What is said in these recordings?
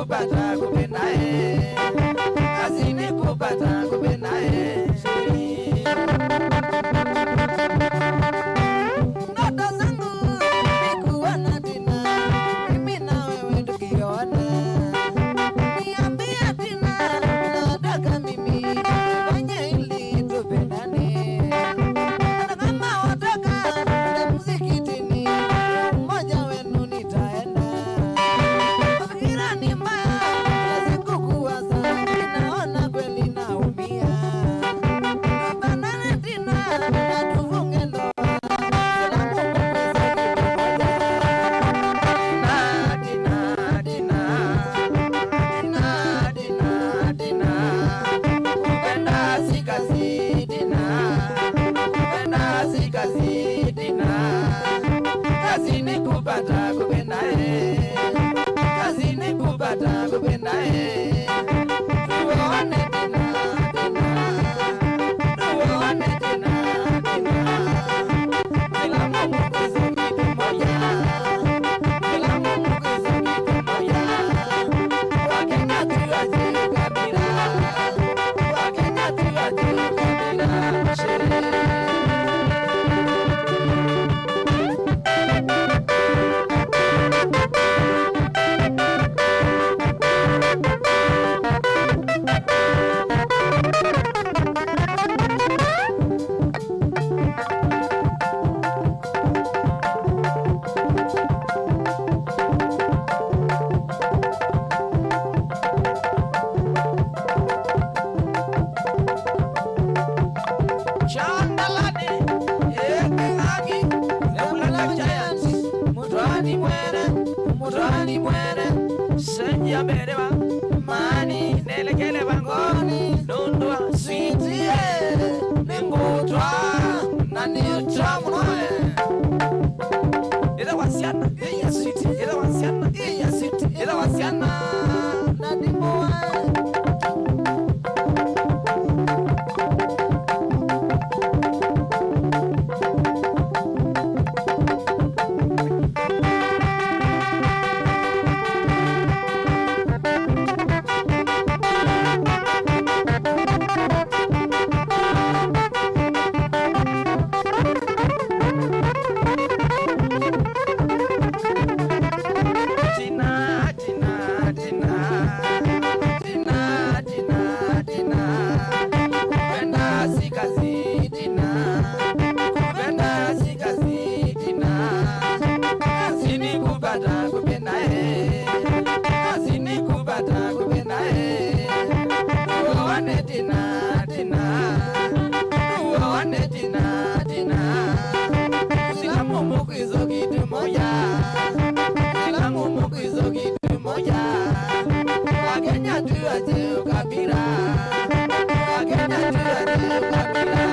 kupata kupendae, kazini kupata kupendae. Ndoto zangu ni kuwa na Tina, mimi na wewe tukiona. Niambie Tina, nataka mimi tufanye ili tupendane. Hata kama wataka na msikitini, mmoja wenu nitaenda. Mafikira ni mbaya, kila siku kuwaza, ninaona kweli naumia. Tupendane Tina, na tufunge ndoa. Kazini kupata kupendae, kazini kupata kupendae. Tuone Tina, Tina, tuone Tina, Tina. Kila Mungu kizo kitu moja, kila Mungu kizo kitu moja. Wakenya tuache kabila, Wakenya tuache kabila. Sherehe Mutwani mwere senja bereba mani nelekele bangoni nundwa sweetie ningutwa nani uchamunoe ila wasiana iya sweetie ila wasiana iya sweetie ila wasiana nadimoe Wakenya tuache ukabila, Wakenya tuache ukabila.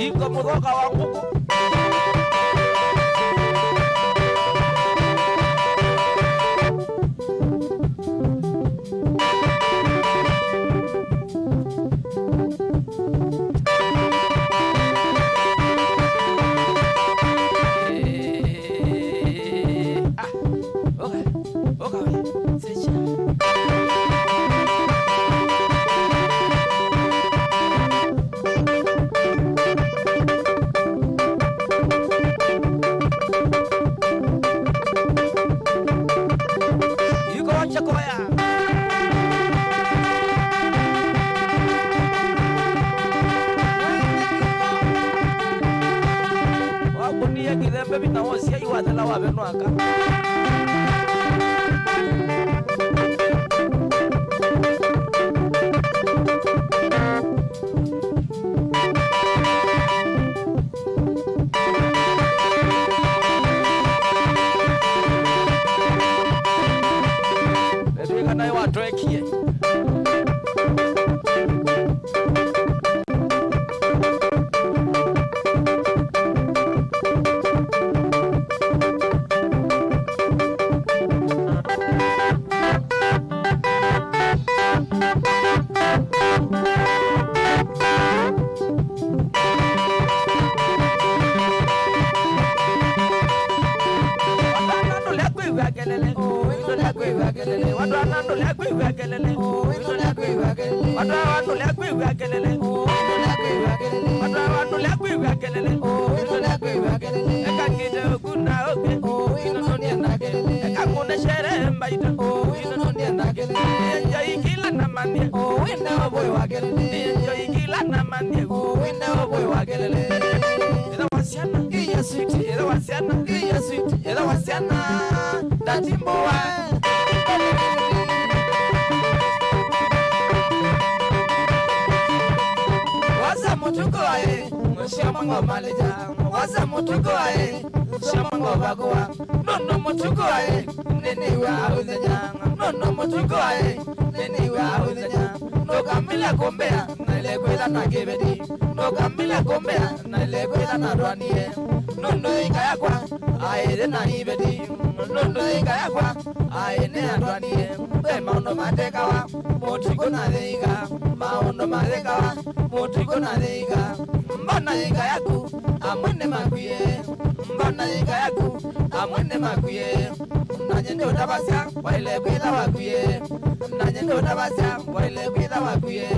Iko muroka wa Mungu Kidembe bina wosia iwatela wabenu aka twekie Wasa mutuko ae, shamango bagua. No mutuko ae, nene wa uzenya. No mutuko ae, nene wa uzenya. No kamila kombea, na ile kwela na gebedi. No kamila kombea, na ile kwela na rwanie. No inga yakwa, ae na ibedi. No inga yakwa, ae ne rwanie. Be mauno matekawa, mutuko na leiga. Mauno matekawa, mutuko na leiga. Mbana inga yaku amwene makuye mbana inga yaku amwene makuye nanye ndo tabasya waile kwila wakuye nanye ndo tabasya waile kwila wakuye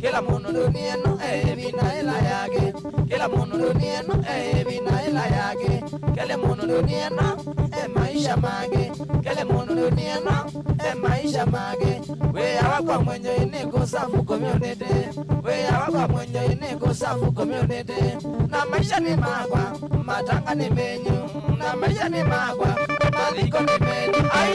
kila muntu dunieno bina ila yake kila muntu dunieno bina ila yake kile muntu dunieno maisha mage kile muntu dunieno maisha mage we awakwa mwenye iniko safu community we awakwa mwenye iniko safu community na maisha ni magwa matanga ni menyu na maisha ni magwa maliko ni menyu ai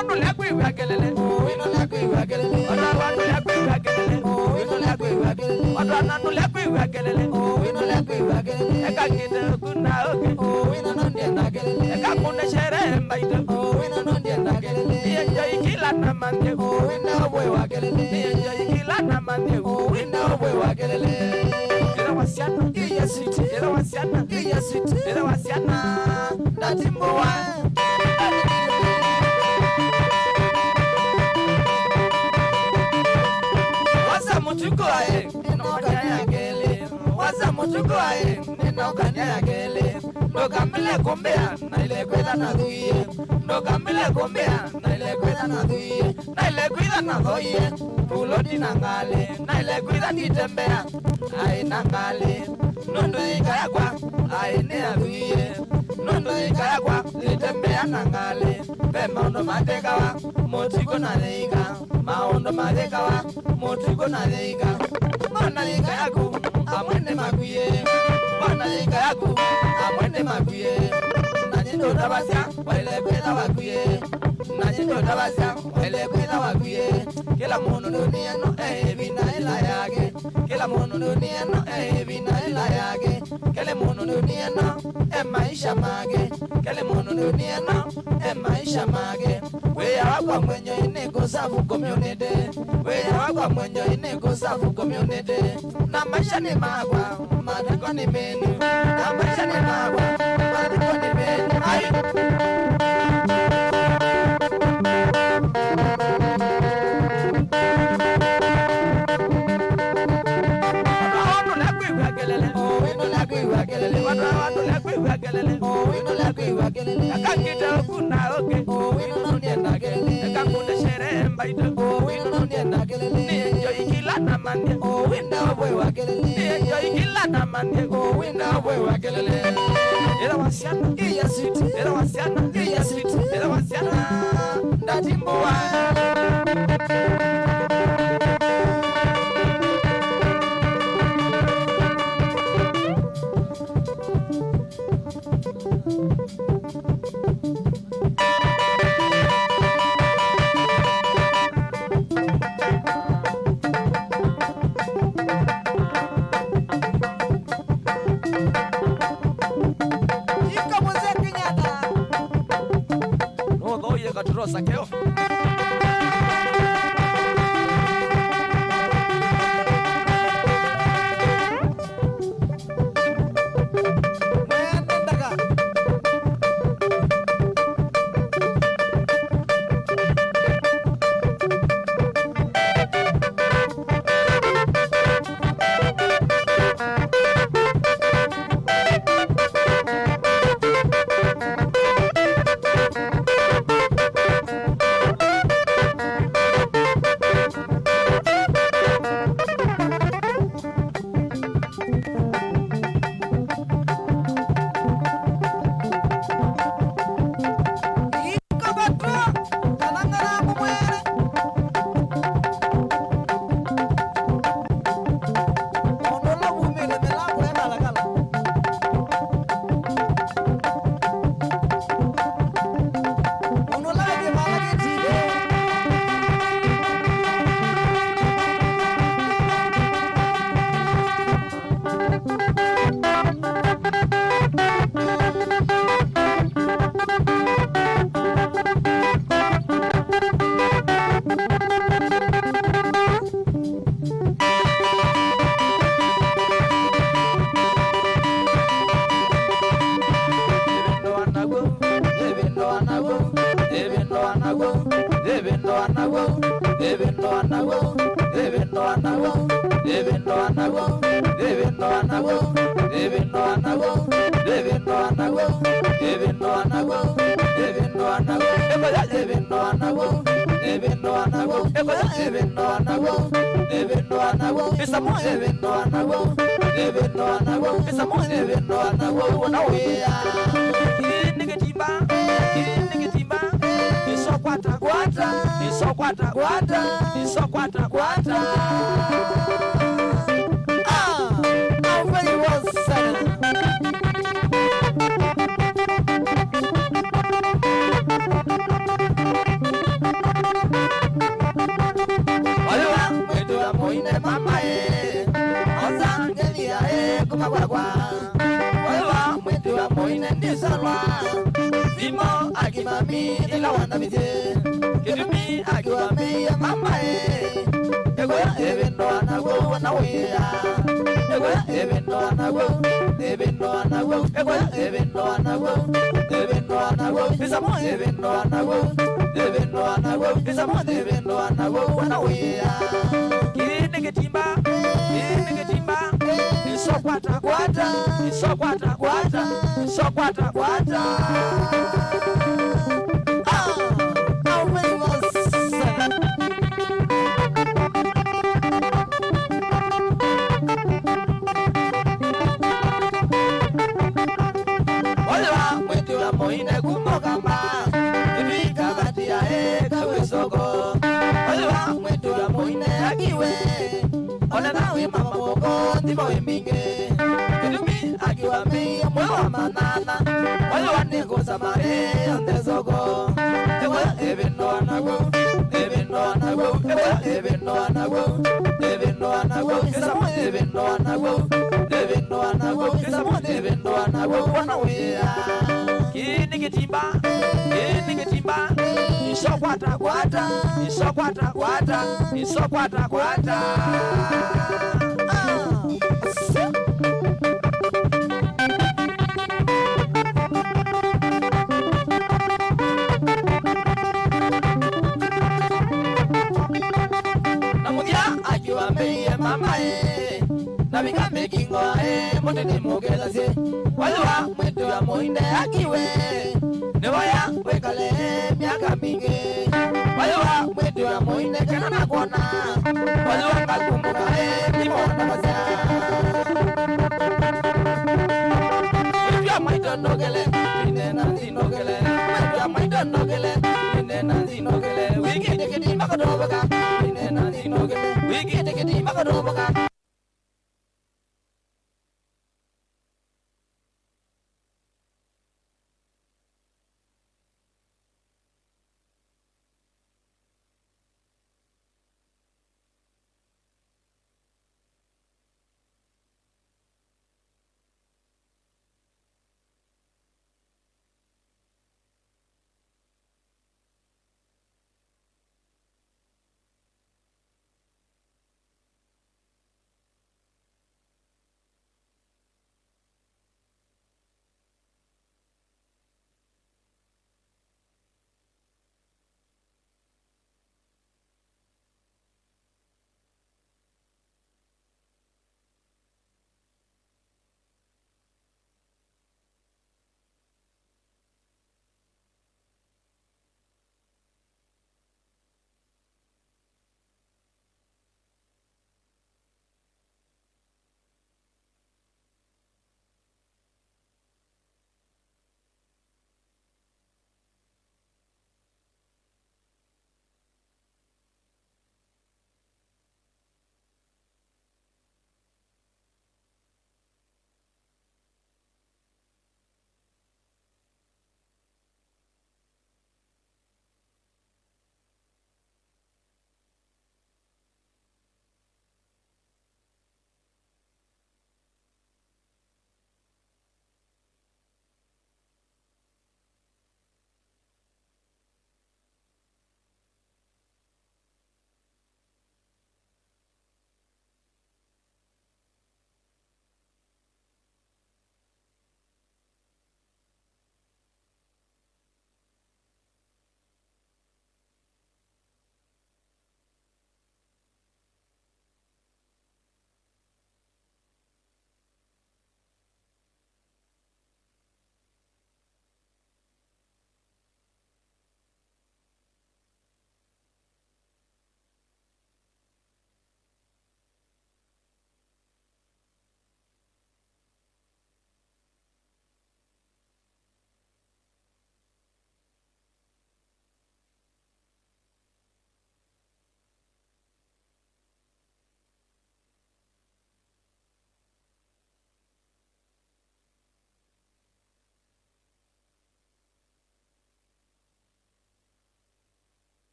ono lakwe wakelele ino lakwe wakelele ono lakwe wakelele ino lakwe wakelele ono lakwe wakelele ino lakwe wakelele ekakite kuna oke ino nonde nakelele ekakune shere mbaito ino nonde nakelele enjoy kila na mande ino boy wakelele enjoy kila na mande ino boy wakelele era wasiana iya city era wasiana iya city era wasiana datimbo wa mutuko ae nokanya yagele wasa mutuko ae nokanya yagele nokambele kombea na ile kwela na duie nokambele kombea na ile kwela na duie na ile kwela na doie puloti na ngale na ile kwela nitembea ai na ngale nondo ikayakwa ai ne aduie nondo ikayakwa nitembea na ngale pema ndo matekawa mutiko na leiga maondo matekawa mutiko na leiga mana leiga yako amwene makuye mana leiga yako amwene makuye nanyindo tabasya wale kwela wakuye nanyindo tabasya wale kwela wakuye kila muntu duniano bina ila yake kila muntu duniano bina ila yake kile muntu duniano maisha mage kile muntu duniano maisha mage we awakwa mwenye iniko safu community we awakwa mwenye iniko safu community na maisha ni magwa matiko ni menu na maisha ni magwa matiko ni menu ai akakita kuna oke akakune shere mbaito ni enjoy kila na mande ni enjoy kila na mande era wasiana iya city era wasiana iya city era wasiana ndatimbo wa Ika Rosa Keo.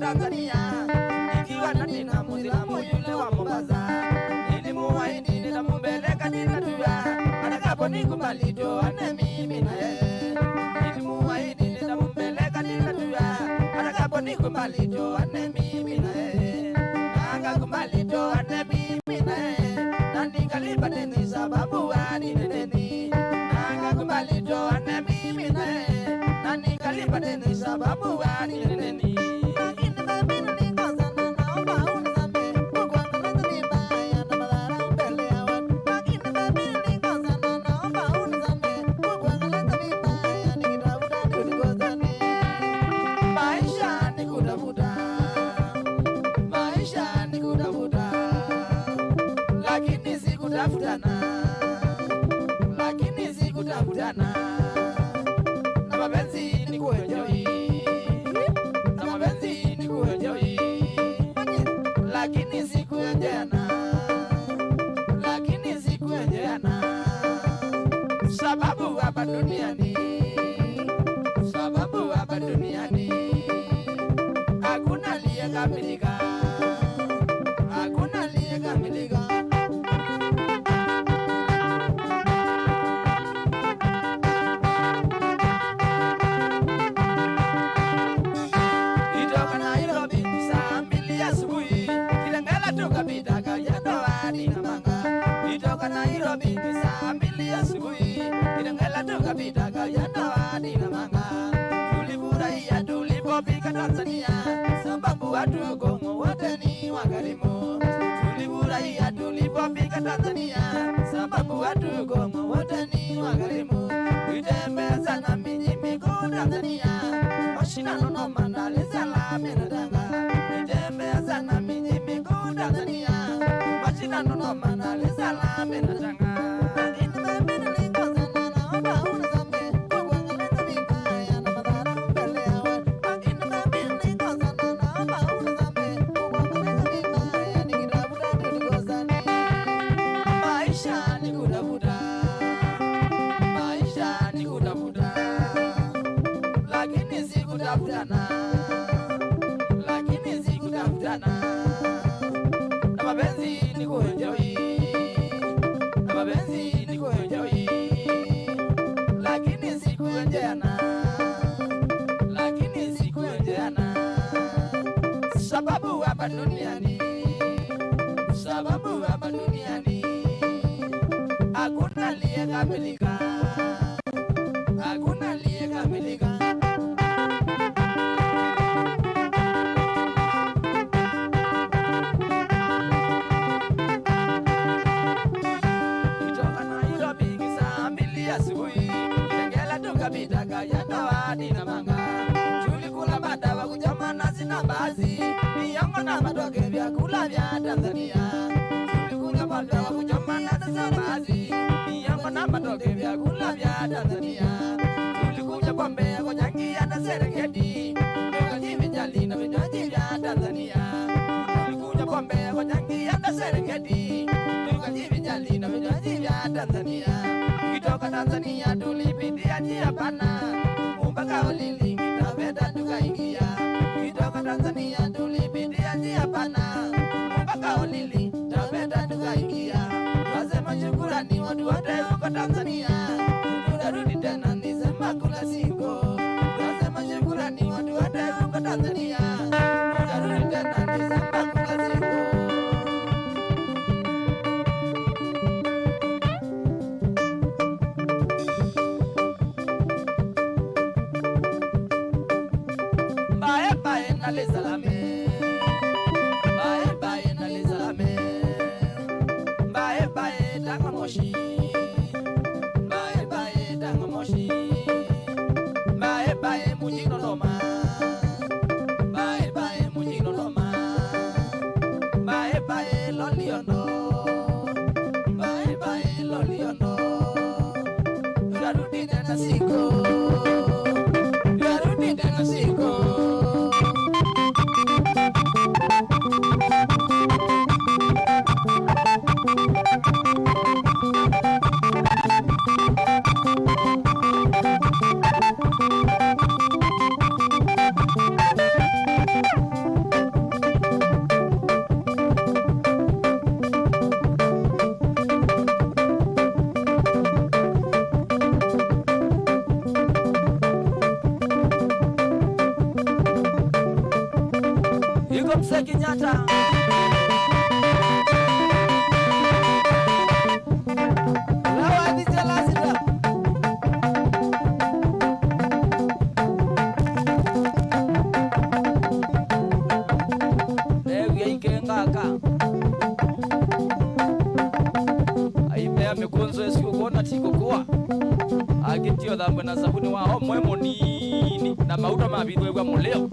Tanzania, nikiwa na nina Muislamu yule wa Mombasa. Nilimuahidi nitampeleka ninatua, atakaponikubali ndoane mimi na yeye. Nilimuahidi nitampeleka ninatua, atakaponikubali ndoane mimi na yeye. Na akakubali ndoane mimi na yeye, na nikalipa deni sababu alinideni. Na akakubali ndoane mimi na yeye, na nikalipa deni sababu alinideni. Lakini sikutafutana na mapenzi ni kuenjoy, na mapenzi ni kuenjoy, lakini sikuenjoyana, lakini sikuenjoyana, sababu hapa duniani, sababu hapa duniani hakuna aliyekamilika, hakuna aliyekamilika. Nairobi saa 2 asubuhi, Kitengela tukapita Kajiado hadi Namanga. Tulifurahia tulipofika Tanzania, sababu watu Kongo wote ni wakarimu. Tulifurahia tulipofika Tanzania, sababu watu Kongo wote ni wakarimu. Tulitembea sana miji mikuu Tanzania, mashindano noma Dar es Salaam na Tanga. Tulitembea sana miji mikuu Tanzania, mashindano noma Dar es Salaam na Tanga. Lakini sikutafutana na mapenzi ni kuenjoy, na mapenzi ni kuenjoy, lakini sikuenjoyana, lakini sikuenjoyana, sababu hapa duniani, sababu hapa duniani hakuna aliyekamilika, hakuna aliyekamilika. Tulikula madawa kuchoma nazi na mbaazi, mihogo na matoke vyakula vya Tanzania. Tulikula madawa kuchoma nazi na mbaazi, mihogo na matoke vyakula vya Tanzania. Tulikuja Bombea kuchangia na Serengeti, tukajivijali na vinywaji vya Tanzania. Tulikuja Bombea kuchangia na Serengeti, tukajivijali na vinywaji vya Tanzania. Kutoka Tanzania tulipitia njia pana mpaka Ulili, Taveta tukaingia. Kutoka Tanzania tulipitia njia pana mpaka Ulili, Taveta tukaingia. Twasema shukrani watu wote huko Tanzania, tutarudi tena Desemba kula siku. Twasema shukrani watu wote huko Tanzania, tutarudi tena Desemba kula siku. Nale salame, bye bye nale salame, bye bye Tangamoshi, bye bye Tangamoshi, bye bye Mujino Loma, bye bye Mujino Loma, bye bye Loliondo, bye bye Loliondo. Tutarudi tena siku, tutarudi tena siku. Mzigo Mzee Kenyatta. Lawa ni jalasita. Ewe ikengaka. Aibe amekunzo esiko kuona tiko kwa. Agitio dhambe na sabuni wao mwemo nini na mauta mabidwe kwa muleo.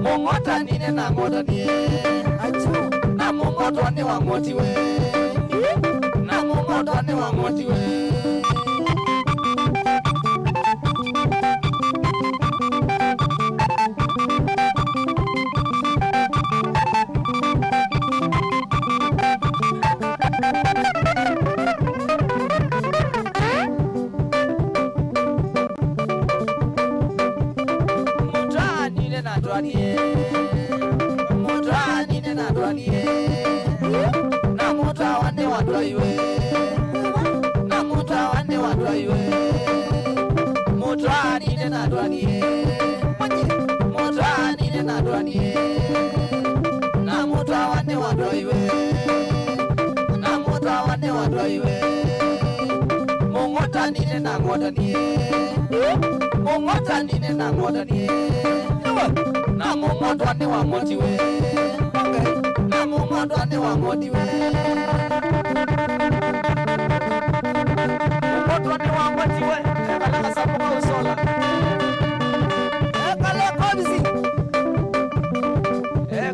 Mongota nine na ngota nie achu na mongoto ne wa ngoti we na mongoto ne wa ngoti we Mongota nine na ngota nie Mongota nine na ngota nie na mongoto ne wa ngoti we na mongoto ne wa ngoti we mongoto ne wa ngoti we kala sapo kwa usola kala kobisi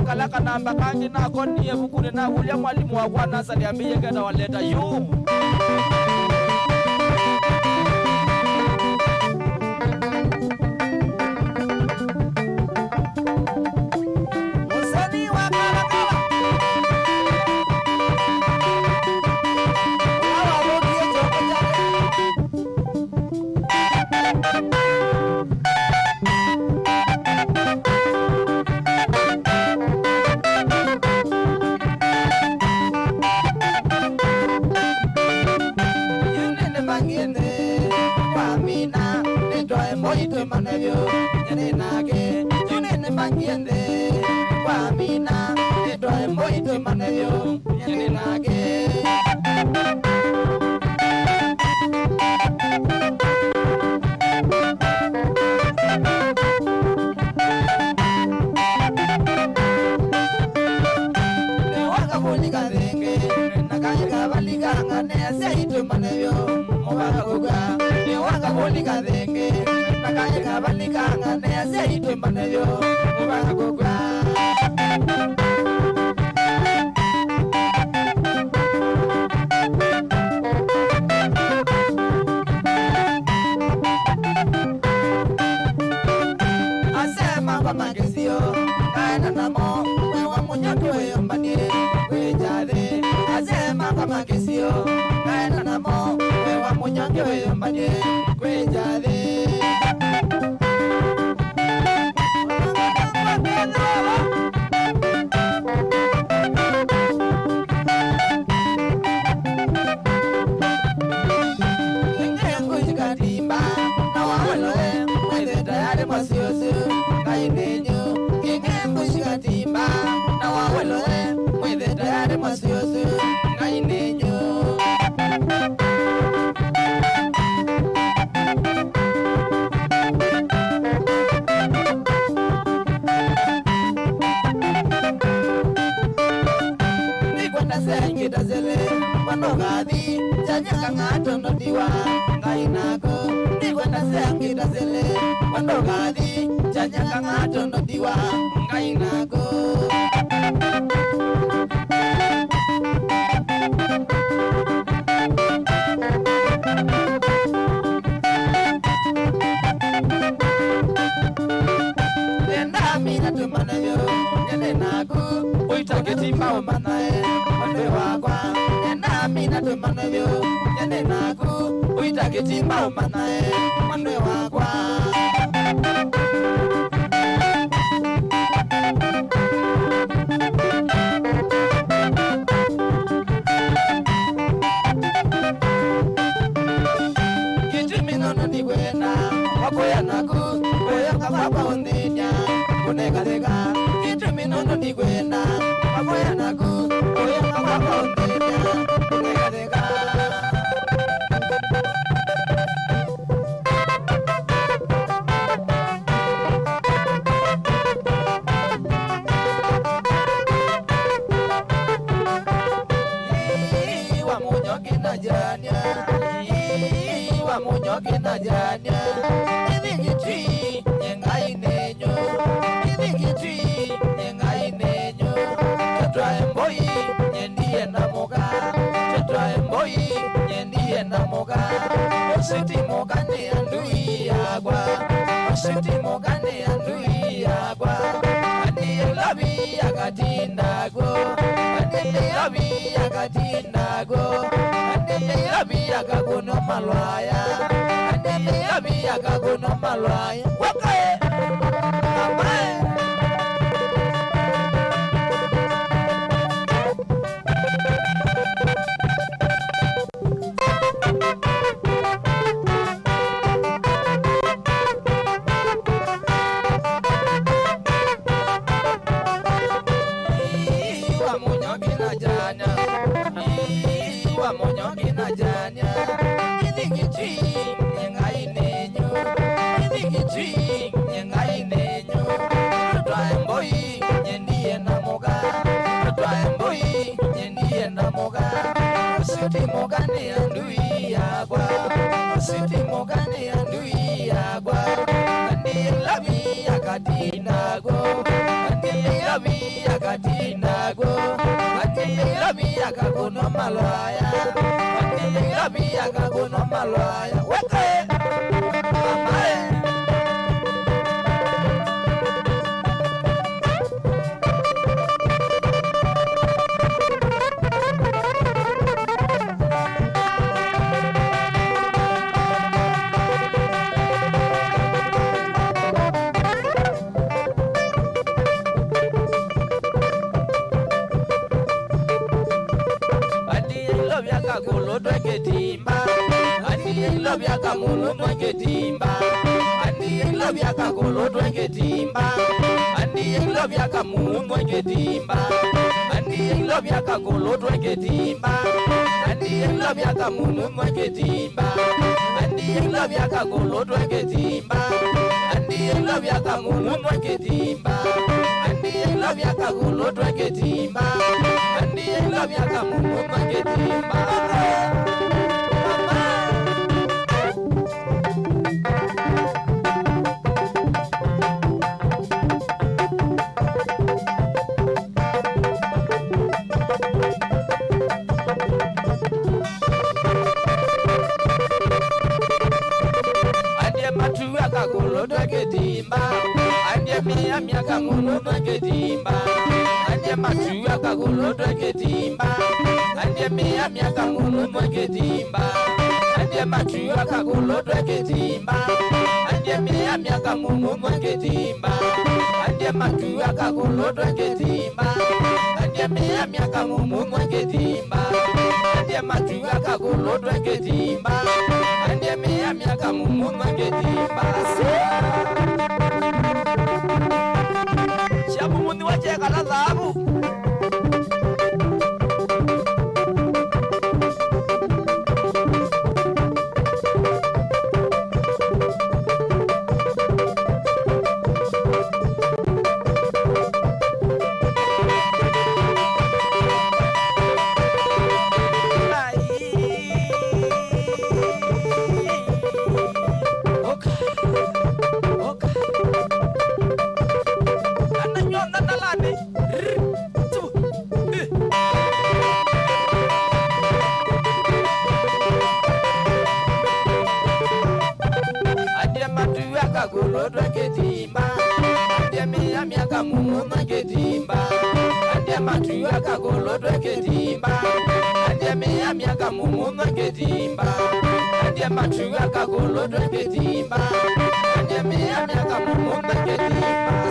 kala kanamba kangi na koni ebukune na hulia mwalimu wa kwana sasa niambie ngenda waleta yu Wano gadi Janya kangato no diwa Ngai nako Niwe na seangi da sele Wano gadi Janya kangato no diwa Ngai nako Ketimba umanae, mande wakwa, ena mina tu manavyo, yane naku, uita ketimba umanae, mande wakwa. Kitimi nono ni wena, wakoya naku, koya kababa ondenya, kuneka deka, kitimi nono ni wena. Apoya naku, oya mama ondenya, kuneka deka. Iwa munyoki na janya, iwa munyoki na janya. Ini kitui, nyengai nenyo, ini kitui, nyengai nenyo. Emboi nyendie na moga Tetwa emboi nyendie na moga Ositi moga ne andui agwa Ositi moga ne andui agwa Andi labi agatindago Andi labi agatindago Andi labi agagono malwaya Andi labi agagono malwaya Wakae Amae Monyoki na janya, ini kichi nyengai nenyo, ini kichi nyengai nenyo. Tetwa emboi nyendie na moga, tetwa emboi nyendie na moga. Ositi moga ne andui agwa, ositi moga ne andui agwa. Andi labi akatinago, andi labi akatinago, andi labi akagono malwaya. Labi akagono malwaya wekae mamae love yaka mulu twenge timba Andi love yaka kolo twenge timba Andi love yaka mulu twenge timba Andi love yaka kolo twenge timba Andi love yaka mulu twenge timba Andi love yaka kolo twenge timba Andi love yaka mulu twenge timba Andi love yaka kolo twenge timba Andi love yaka mulu twenge timba Miaka ngolo twenge timba Ande matuya kagolo twenge timba Ande miaka ngolo twenge timba Ande matuya kagolo twenge timba Ande miaka ngolo twenge timba Ande matuya kagolo twenge timba Ande miaka ngolo twenge timba Ande matuya kagolo twenge timba Ande miaka ngolo twenge timba Siapa mundi wajah kalah tabu. kagolodwa ketimba Andie mia miaka mumuma ketimba Andie matuya kagolodwa ketimba Andie mia miaka mumuma ketimba Andie matuya kagolodwa ketimba Andie mia miaka mumuma ketimba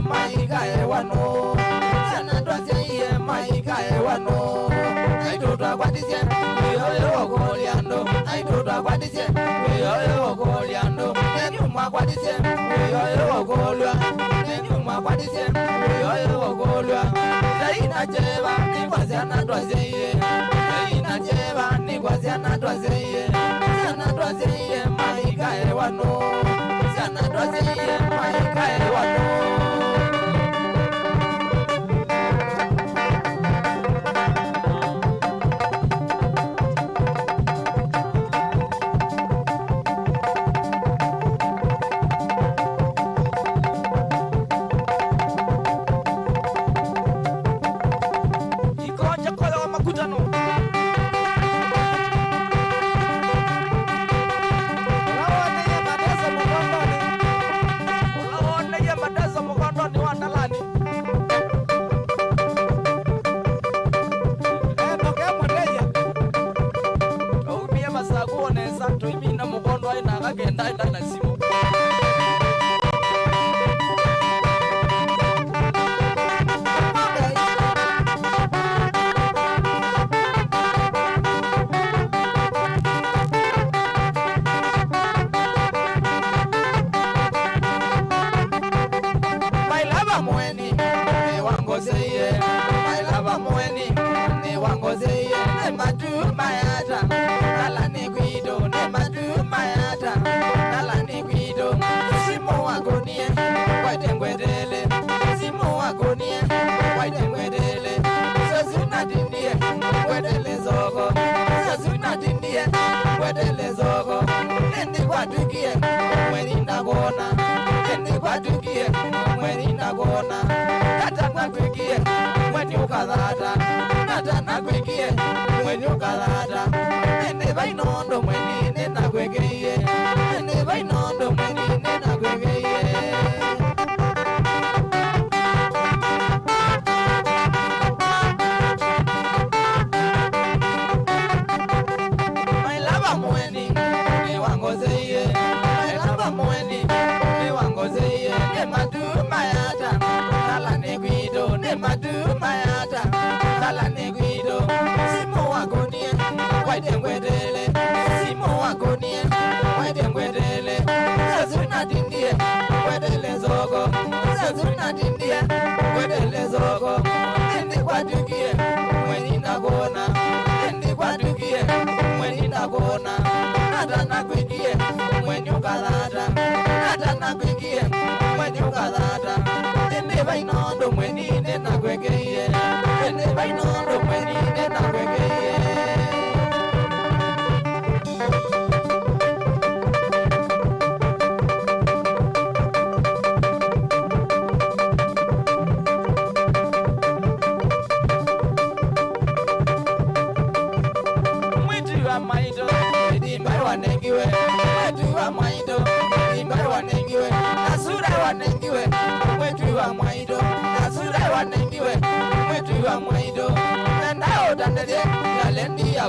Maika ewano twakwadisye uyoyo okoliando aitu twakwadisye uyoyo okoliando neni mwakwadisye uyoyo okolwa neni mwakwadisye uyoyo okolwa zaina cheva nikwasyana twasyeie zaina cheva nikwasyana twasyeie syana twasyeie maikae wano syana twasyeie maikae wano.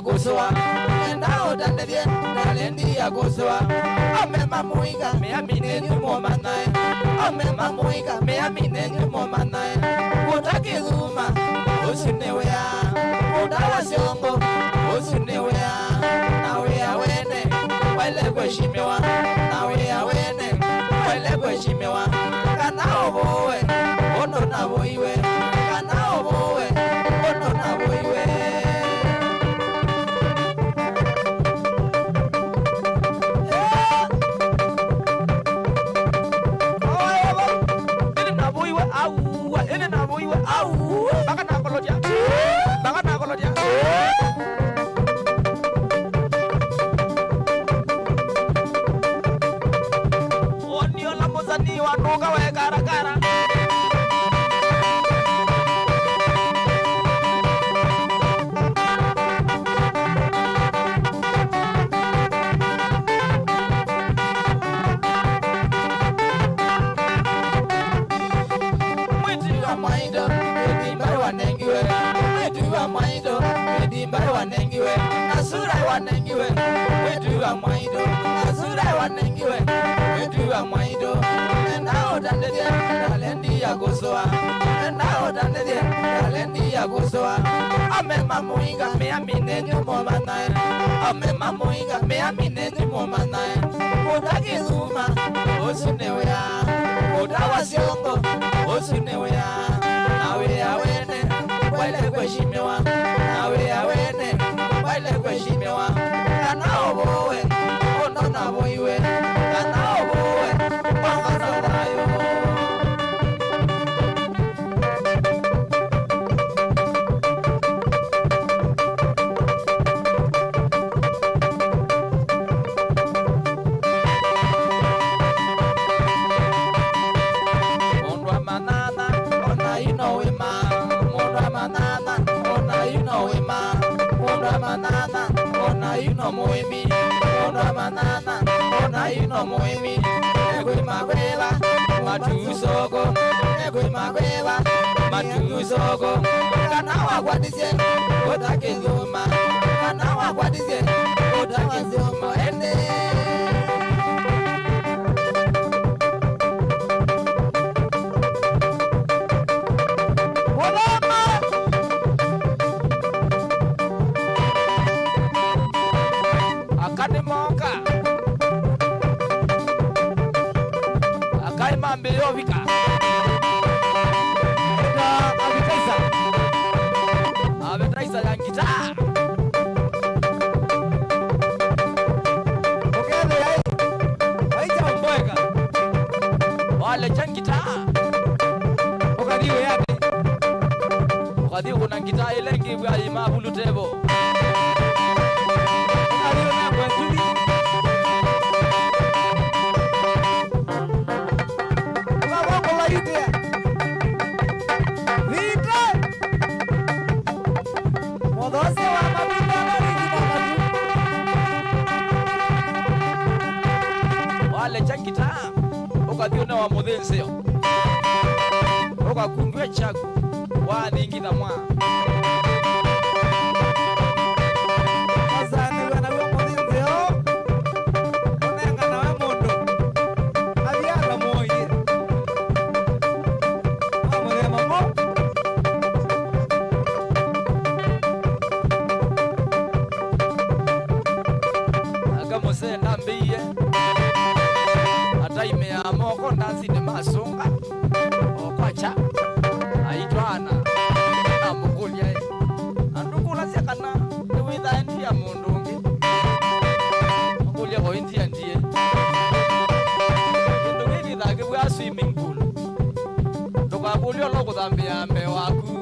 Goswa, and now than the Nalendia Goswa. Oh, Mamma Muiga, may I mean any woman? Oh, Mamma Muiga, may I mean any woman? What I give Luma, Osinewea, what I was young, Osinewea. Now we are winning, while I wish him you are. Now we are winning, while I wish him you are. Can now boy, oh no, now we win. Can now boy, oh no, now we win. ya kuswa ame mamuinga me amine nyumo manae ame mamuinga me amine nyumo manae mudagi luma osunewea mudawasiongo osunewea nawe awene wale kweshimiwa nawe awene wale kweshimiwa kana obowe ono nabo iwe kana obowe wangasayo Moimi, ona manana, ona ino moimi, egwe magweba, matusogo, egwe magweba, matusogo, kana wagwadize, otake zuma, kana wagwadize, otake zuma, ene. Ambiovika Abetaisa yang kita Okele yai Aija umboeka Wale chan kita Okadiwe yake Okadiwe na kita ilengi Wali mabulu tebo Okadiwe na mwenzuli wale chakita okadiona wa modenseo okakundwe chaku waningitha mwa azani wana wa modenseo onenga na wa mondo abiaga moye amore mamo agamose ndambiye ime ya moko ndansi de masunga okwacha aitwana amukulia andukula sekana witha ndia mundungi akulia ko india ndie ndungi thake bwa swimming pool ndukakulia lo kuthambia mbe waku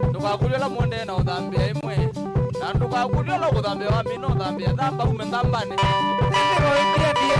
ndukakulia la monde na uthambia imwe na ndukakulia lo kuthambia wa mino thambia thamba ume thambane ndiko india ndie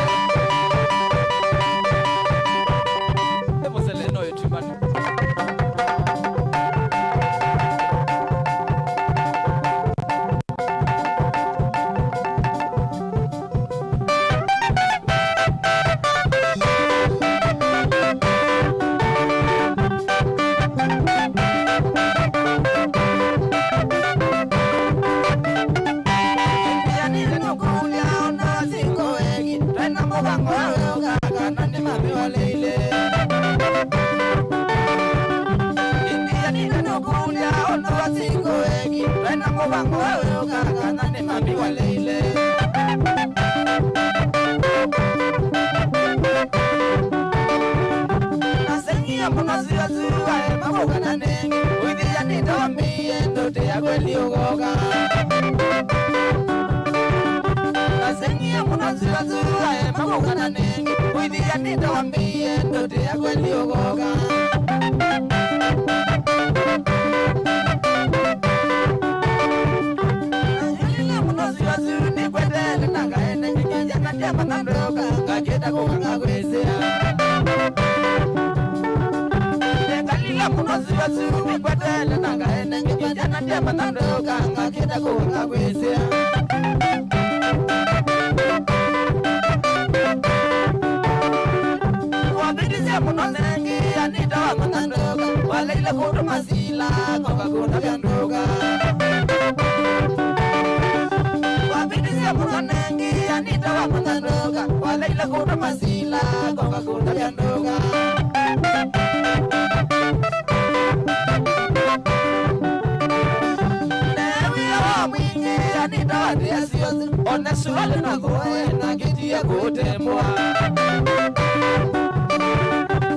suruali na goe na kitia kutemwa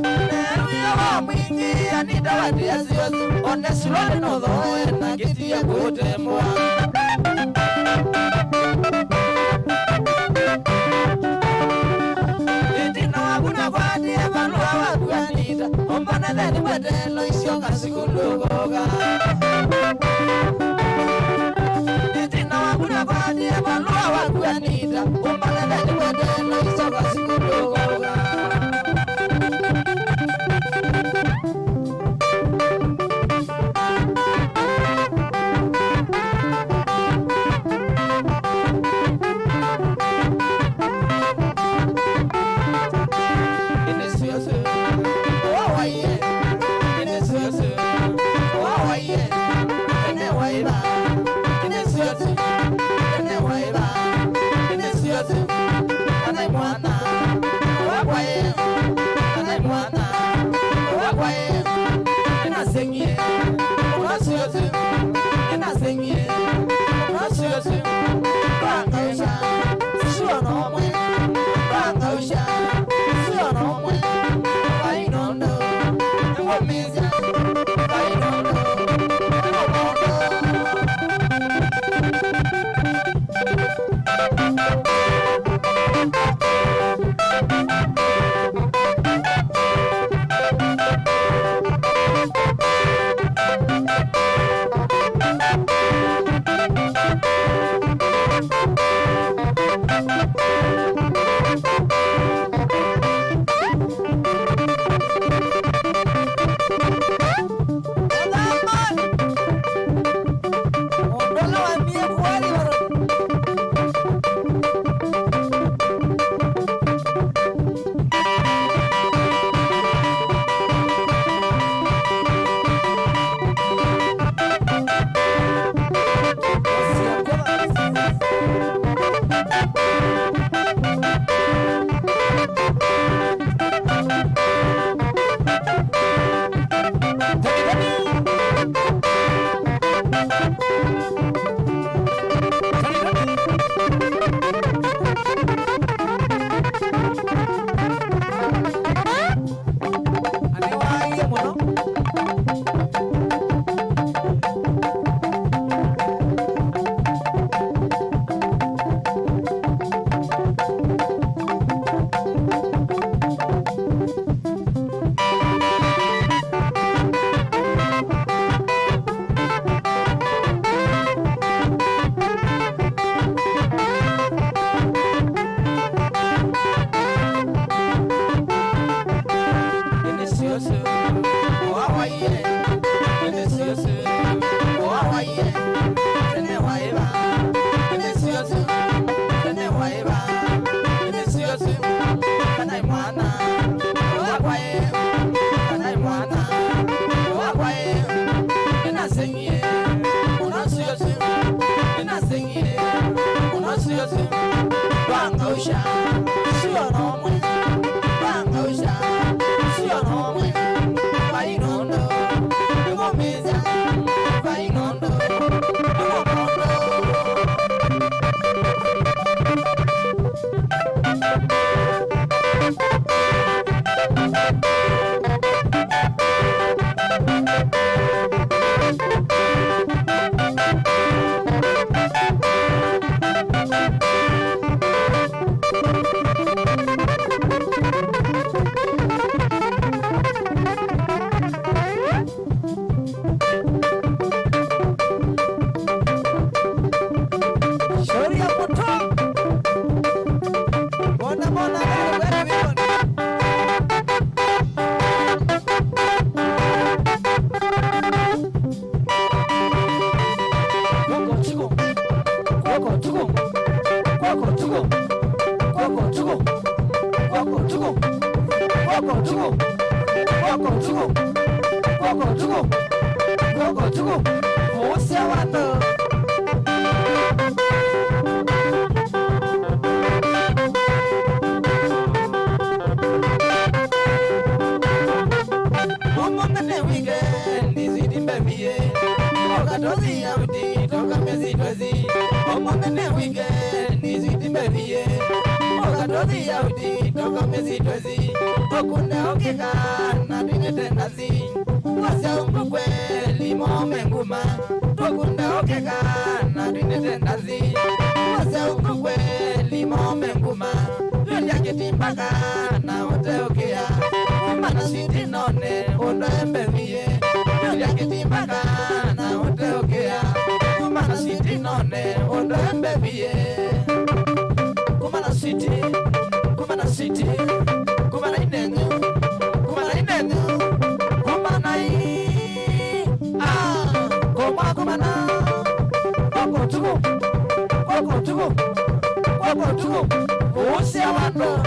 Neruya wa mwingi anita wadi ya siyosu One suruali na goe na kitia kutemwa Itina wakuna kwa diye panua waku anita Ombana leni wedelo isionga siku lugoga Kuna kwani ya malua waku anita Umbana leni wedelo isoka siku lugoga Inesuyosu Wawa ye Inesuyosu Wawa ye Ene waiba Inesuyosu Anai mwana wakwaye Anai mwana wakwaye Inasengie Unasuyosu Inasengie Unasuyosu Bangausha Sio nomwe Bangausha Sio nomwe Bainondo Ngomizya Bainondo Ngomondo Bangausha Sio nomwe Bangausha Sio nomwe Bainondo Ngomizya Bainondo Ngomondo Toka mezi tozi, omo nene weekend, nizidi Dozi ya uti toka mezi twezi Okune okeka na dine tendazi Wasa umkwe limo menguma Okune okeka na dine tendazi Wasa umkwe limo menguma Yulia kitimbaka na ote okea Umana siti none ondo embevie Yulia kitimbaka na ote okea Umana siti none ondo embevie Kumana city, kumana city, kumana inenyu, kumana inenyu, kumana I, kumana, koko tuku, usia wando.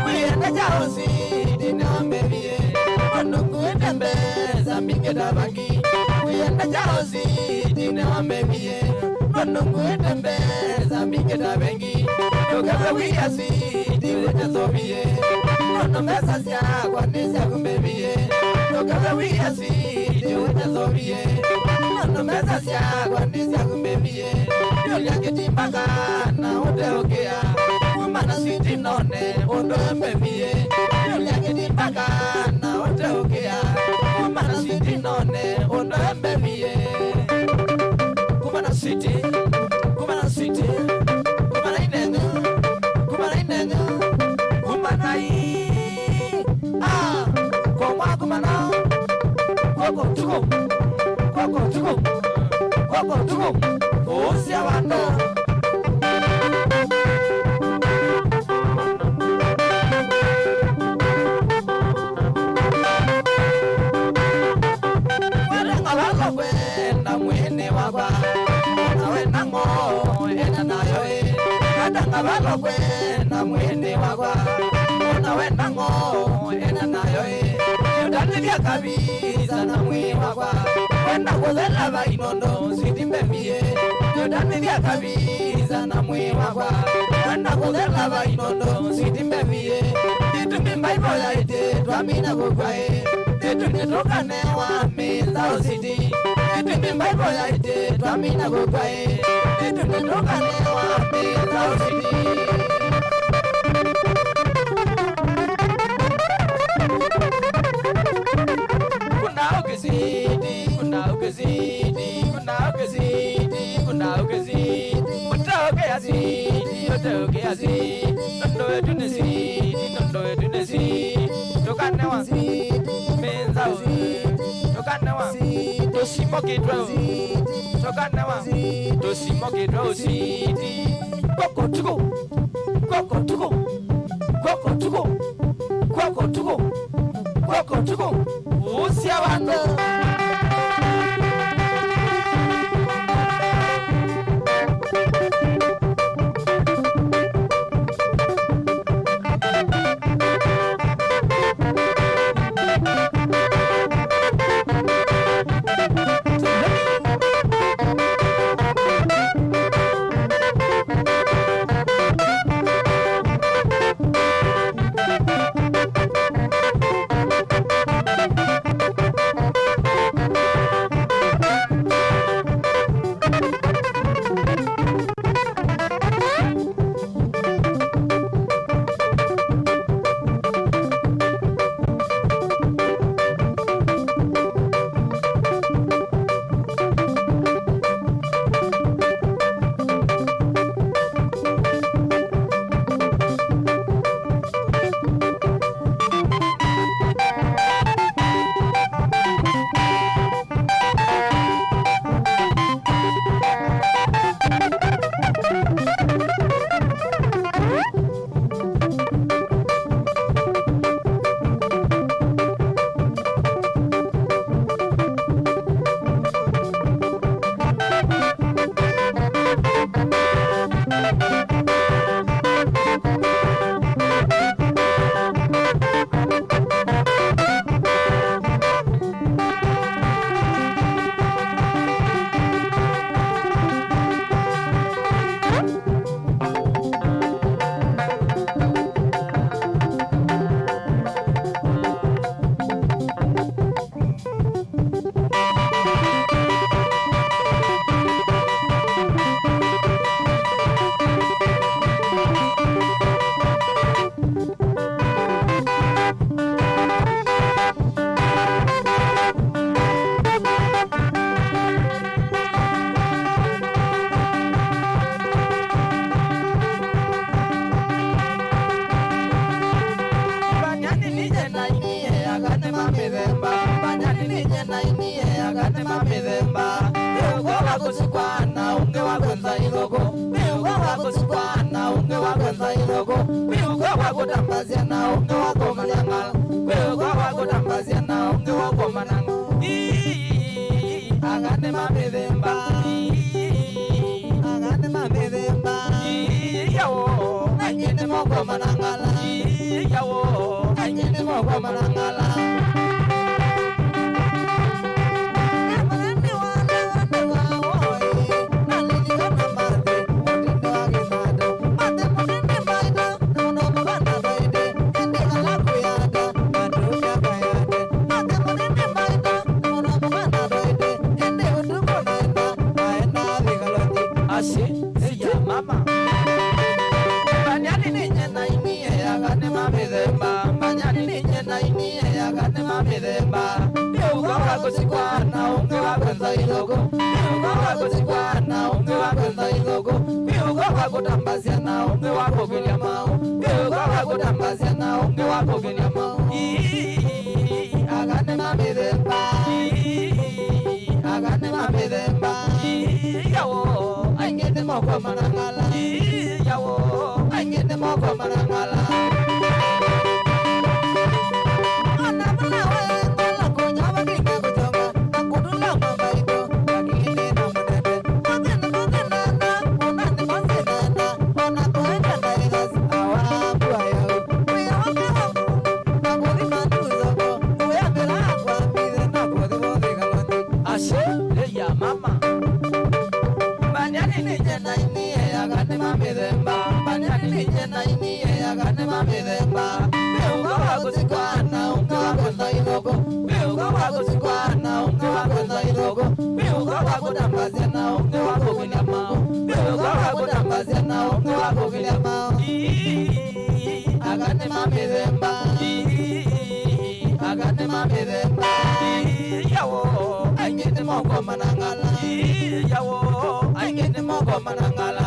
Uyenda jaosi, dina mbevie. Zambike dabagi Uyenda jaozi Dina ambebie Nonungu etembe Zambike dabengi Tokawe wiyasi Diwete zobie Nono mesa siya Kwanisya kumbebie Tokawe wiyasi Diwete zobie Nono mesa siya Kwanisya kumbebie Yulia kitimbaka Na ute okea Umana siti none Ondo mbebie Yulia kitimbaka Na ute okea Kumana city none ondo embebie Kumana city Kumana city Kumana inenyu Kumana I Koma kumana Koko tuku Usia wando Kwenda mwene wagwa nawe nango ena nayo kadanga balo kwenda mwene wagwa nawe nango ena nayo yudani bya kabiza na mwe wagwa kwenda kuzela ba inondo sidimbemie yudani bya kabiza na mwe wagwa kwenda kuzela ba inondo sidimbemie ditumbi mbaibola ite twamina gogwae Etune tokane wa meza osidi Etune mbaibo ya ite Twamina gogwae Etune tokane wa meza osidi Kuna ukizidi Kuna ukizidi Kuna ukizidi Kuna ukizidi Utoke yazidi Utoke yazidi Nondo etune zidi Nondo etune zidi Tokane wa zidi Tokanawa Tosimoke dro Tokanawa Tosimoke dro sidi Koko tuko Usia wando agane mamithemba ugo wagusikwana unge wagwenza ithoko ugo wagusikwana unge wagwenza ithoko ugo wagutambazia na unge wakomanyangala ugo wagutambazia na unge wakomananga agane mamithemba yawo anyene mokomanangala yawo anyene mokomanangala Kusikwana unge wakwenza ithoko ugo wagusikwana unge wakwenza ithoko ugo wagutambazia na unge wakugilia mau ugo wagutambazia na unge wakugilia mau agane mamithemba yawo aingene moko marangala yawo aingene moko marangala Wagutambazia na unge wakugilia mau ugo wagutambazia na unge wakugilia mau agane mamithemba yawo aingene moko manangala yawo aingene moko manangala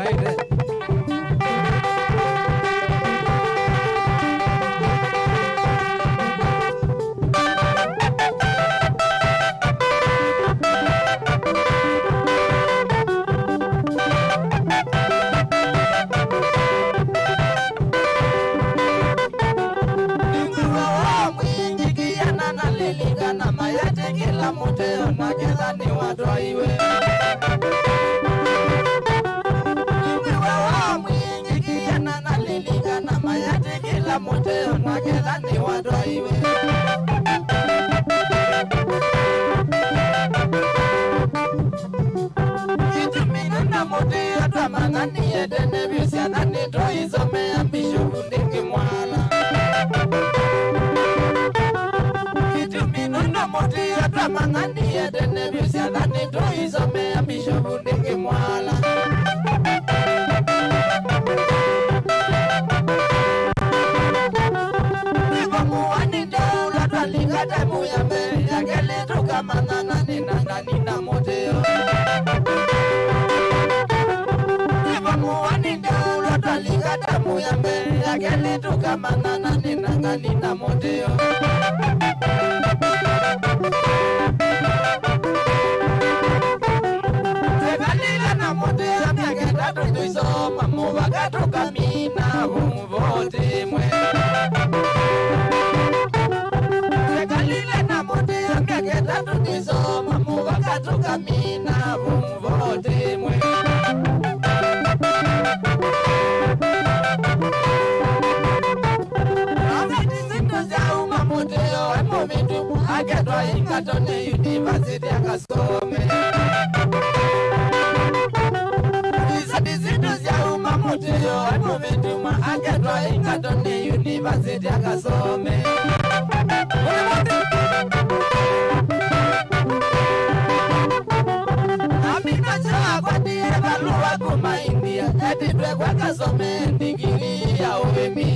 gaite. Muteo na kila ni watu iwe Iwe wa mwingi kiana na liliga na mayati kila muteo na kila ni watu iwe Kitumina na muteo tamana ni edene biusiana ni toizome ambisho kundingi mwala Motia tamangani edene biusiana ni toizome ambisho kundingi mwala Niva muwani daula talinga demu ya me Yakele tuka manana ninangani na moteo Niva muwani daula talinga demu ya me Yakele tuka manana ninangani na moteo Tuisoma mubaga tukamina vote mwe Sekalile na mote ameketa tuisoma mubaga tukamina vote mwe Rameti zinto za uma moteo emomitu Aketwa Ingatone University akasome Muteo anovetuma akatwa Ingatone University akasome Amina chawa kwa diye baluwa kuma India Editwe kwa kasome ndigiri ya OMI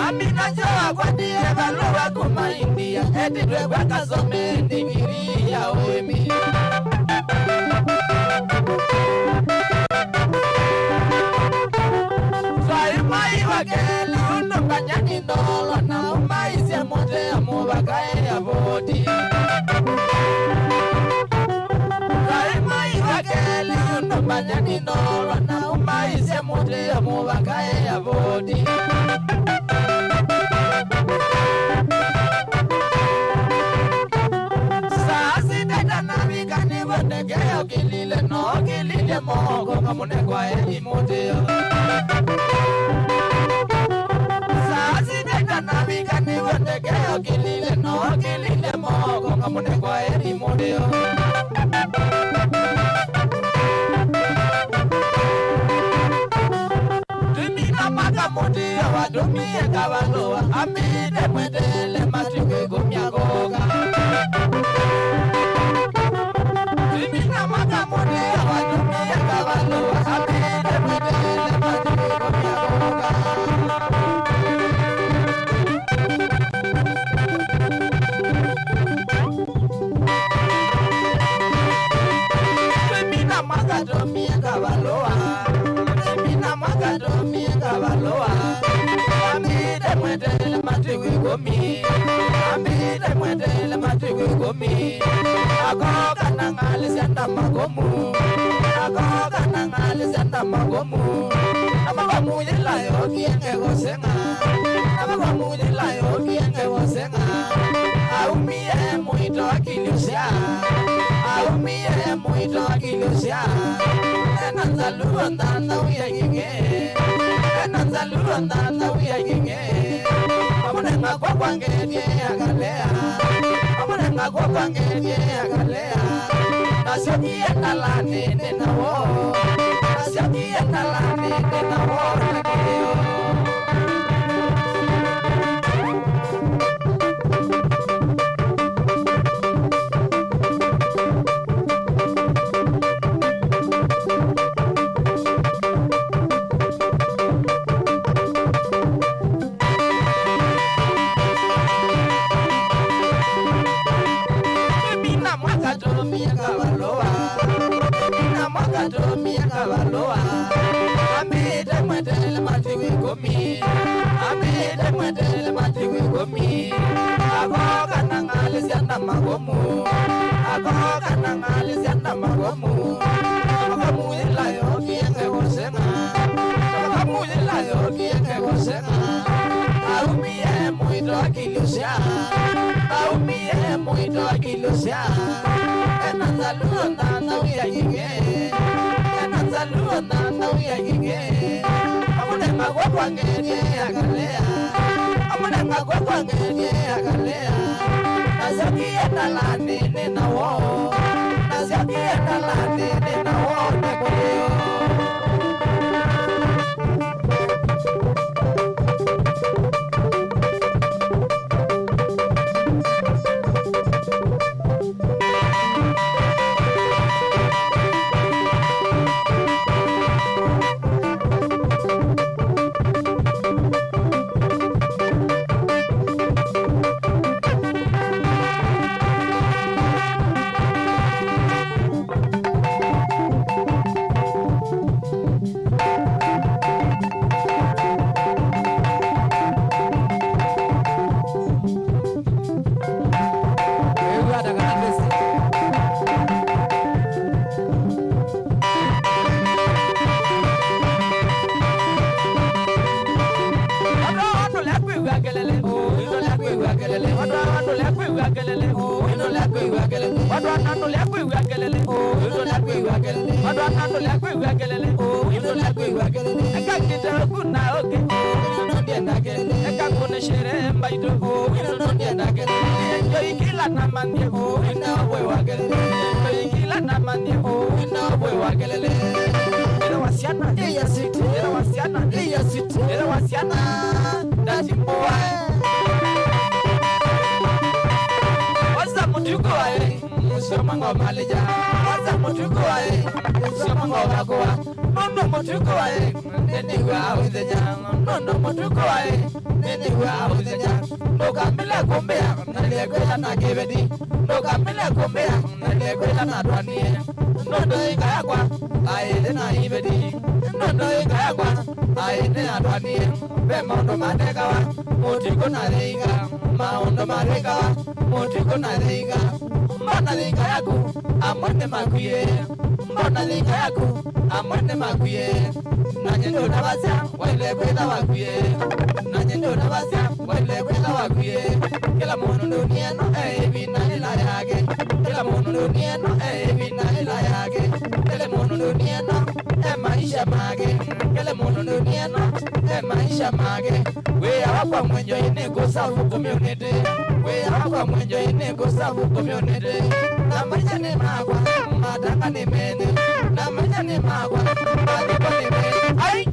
Amina chawa kwa diye baluwa kuma India Editwe kwa kasome ndigiri ya OMI Wakeli undombanya nindolo na umaisi ya mote ya mubakae ya voti Kaimai wakeli undombanya nindolo na umaisi ya mote ya mubakae ya voti Sasi dada na vikani vodeke ya kilile no kilile mogo kamune kwa eli mote ya na vikani vodeke ya kilile no kilile mogo kamune kwa eli mote ya Tumina maka mote ya wadumie kawaloa Amide mwedele matikwe kumya koga Tumina maka mote ya wadumie kawaloa Amide mwedele matikwe kumya koga Tumina maka domie kawaloa Tumina maka domie kawaloa Amide mwedele matikwe kumya Amide mwedele matikwe kumya Akoka nangali senda magomu Akoka nangali senda magomu Namagomu yela yo kienge gosenga Namagomu yela yo kienge gosenga Aumie muito akilusia Aumie muito akilusia Enanzalu andanda uyagige Enanzalu andanda uyagige Mamunenga kwa kwangerie agalea Mamunenga kwa kwangerie agalea Nasioki endalani ninawo Nasioki endalani ninawo Nakileo Tato miaka baloa Amida mwetele matiwi komi Amida mwetele matiwi komi Ako kanangali sianda magomu Ako kanangali sianda magomu Ako ilayo kienge gosenga Ako ilayo kienge gosenga Aumie muito akilusia Aumie muito akilusia Enanzaluo na uya yinge Enanzaluo na uya yinge Amunenga kwa kwangerie akalea Amunenga kwa kwangerie akalea Nasaki endalani nina wo Nasaki endalani nina wo Nekoleo Somango malija, waza mutuko ae. Somango bagoa, nono mutuko ae. Neni wa uzenya, nono mutuko ae. Neni wa uzenya. Noga mila kumbea, nale kwela na kebedi. Noga mila kumbea, nale kwela na dwanie. Nono ikayakwa, ae na ibedi. Nono ikayakwa, ae na dwanie. Be mondo matekawa, mutiko na reiga. Maondo matekawa, mutiko na reiga. Mbona linga yaku amwende makuye Mbona linga yaku amwende makuye Nanyendo nabasya waile kwela wakuye Nanyendo nabasya waile kwela wakuye Kila mono dunieno bina ila yake Kila mono dunieno bina ila yake Kila mono dunieno maisha mage Kila mono dunieno maisha mage Wea wakwa mwenjo ine kusafu community Wea wakwa mwenjo ine kusafu community Na maisha ni magwa, madanga ni mene Na maisha ni magwa, madiko ni mene Ai!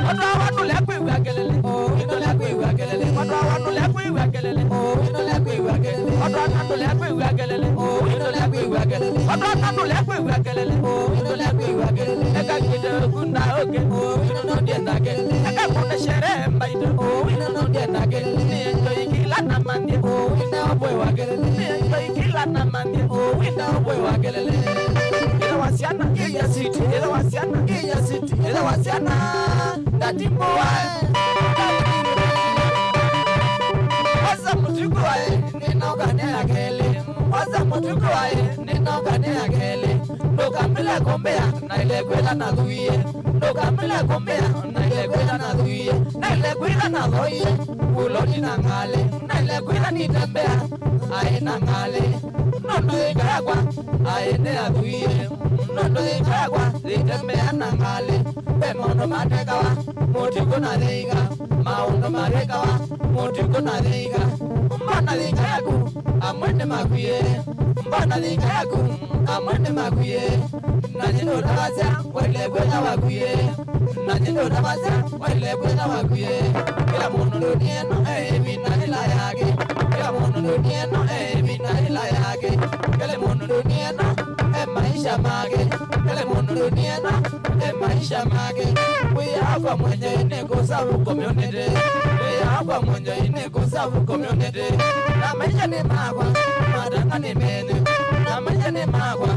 Watu wanu lekwe wakelele Ino lekwe wakelele Watu wanu lekwe wakelele Ino lekwe wakelele Watu wanu lekwe wakelele Ino lekwe wakelele Watu wanu lekwe wakelele Ino lekwe wakelele Eka kide kuna oke Ino no dienda kelele Eka kuna shere mbaito Ino no dienda kelele Nienjo ikila na mandi Ino obwe wakelele Nienjo ikila na mandi Ino obwe wakelele Ila wasiana Iya city Ila wasiana Iya city Ila wasiana Datimbo wae Waza mutuku wae Nina ugane ya kele Waza mutuku wae Nina ugane ya kele Ndoka mbele kumbea Na ile kwela na duye Ndoka mbele kumbea Na ile kwela na duye Na ile kwela na doye Uloni na ngale Na ile kwela ni tembea Ae na ngale Nondo ikayakwa Ae ne ya duye Nondo ikayakwa Litembea na ngale Bemono matekawa Mutiko na reiga Maundo marekawa Mutiko na reiga Mbona linga yaku Amwende makuye Mbona linga yaku Amwende makuye Nanyindo nabasya Waile kwela wakuye Nanyindo nabasya Waile kwela wakuye Kila mono dunieno bina ila yake Kila mono dunieno bina ila yake Kila mono dunieno maisha mage Kila mono dunieno maisha mage Wea mwenye ine kusafu community Wea mwenye ine kusafu community Na maisha ni magwa Madanga ni mene Na maisha ni magwa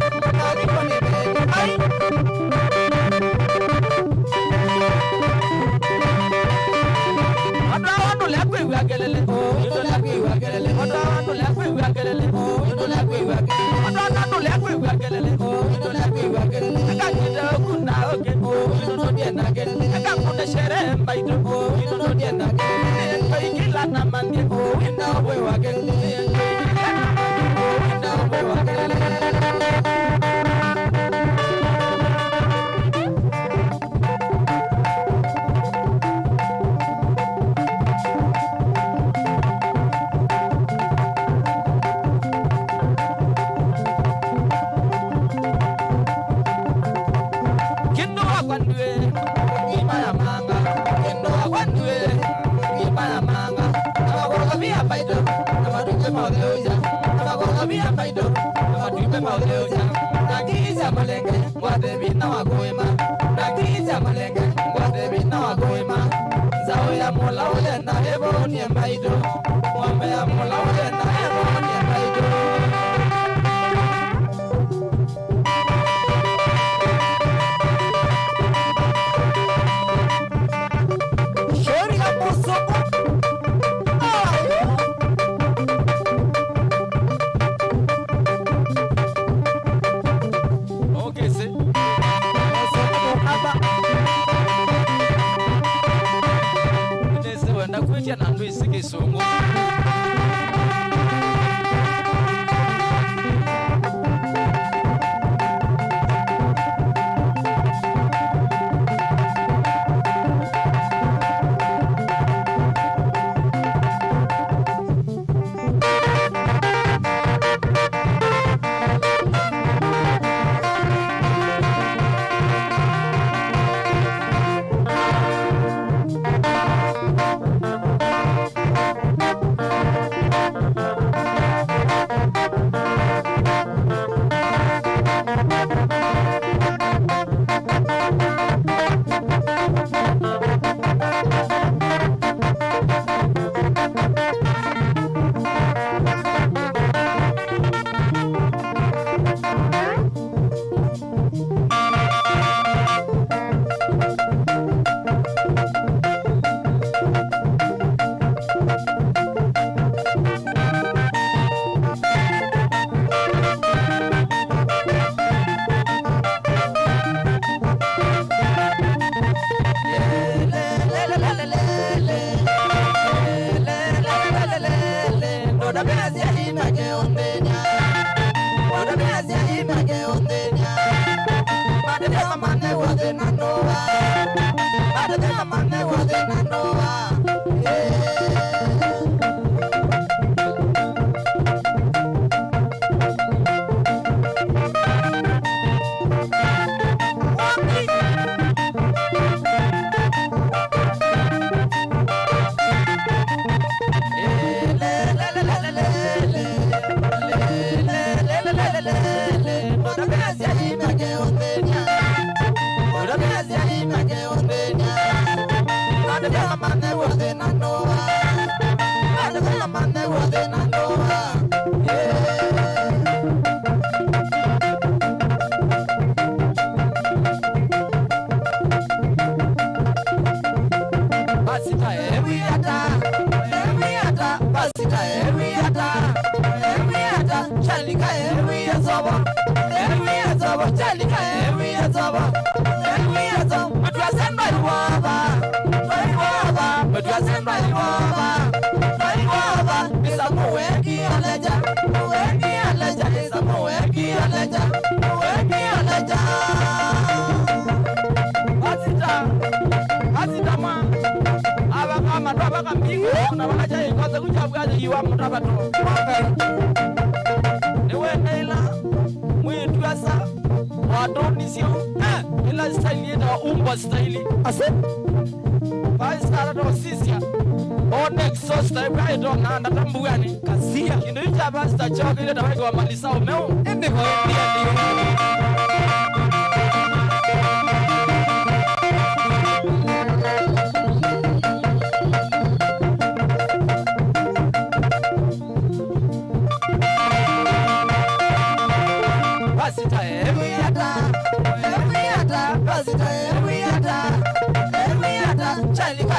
Charlie,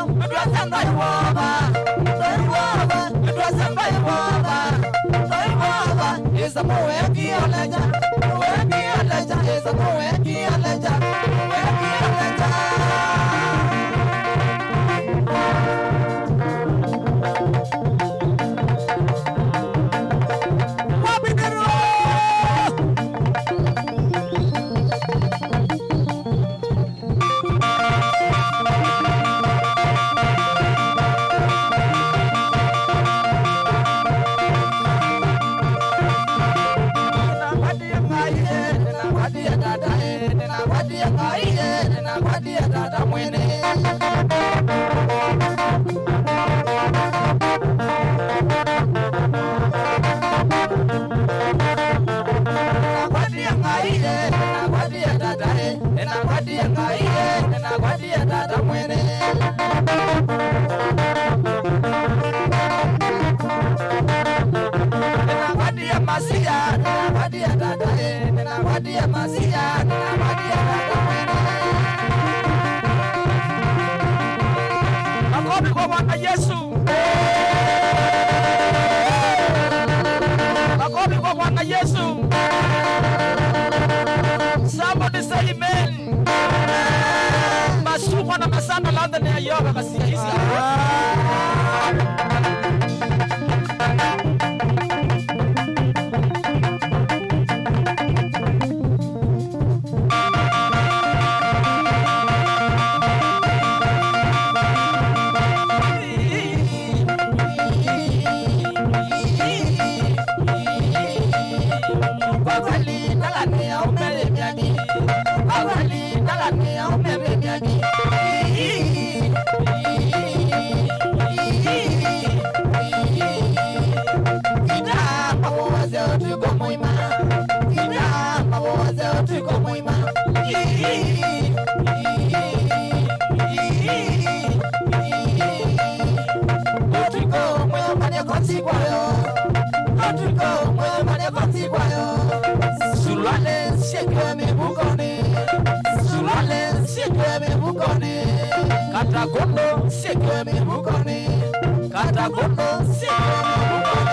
Ndwasamba iwoba Ndwasamba iwoba Isa muweki aleja Isa muweki aleja Somebody say amen. Masukwa na masanda landa ni ayoba kasi hizi. Katakondo siekwe mibukoni Katakondo siekwe mibukoni Katakondo siekwe mibukoni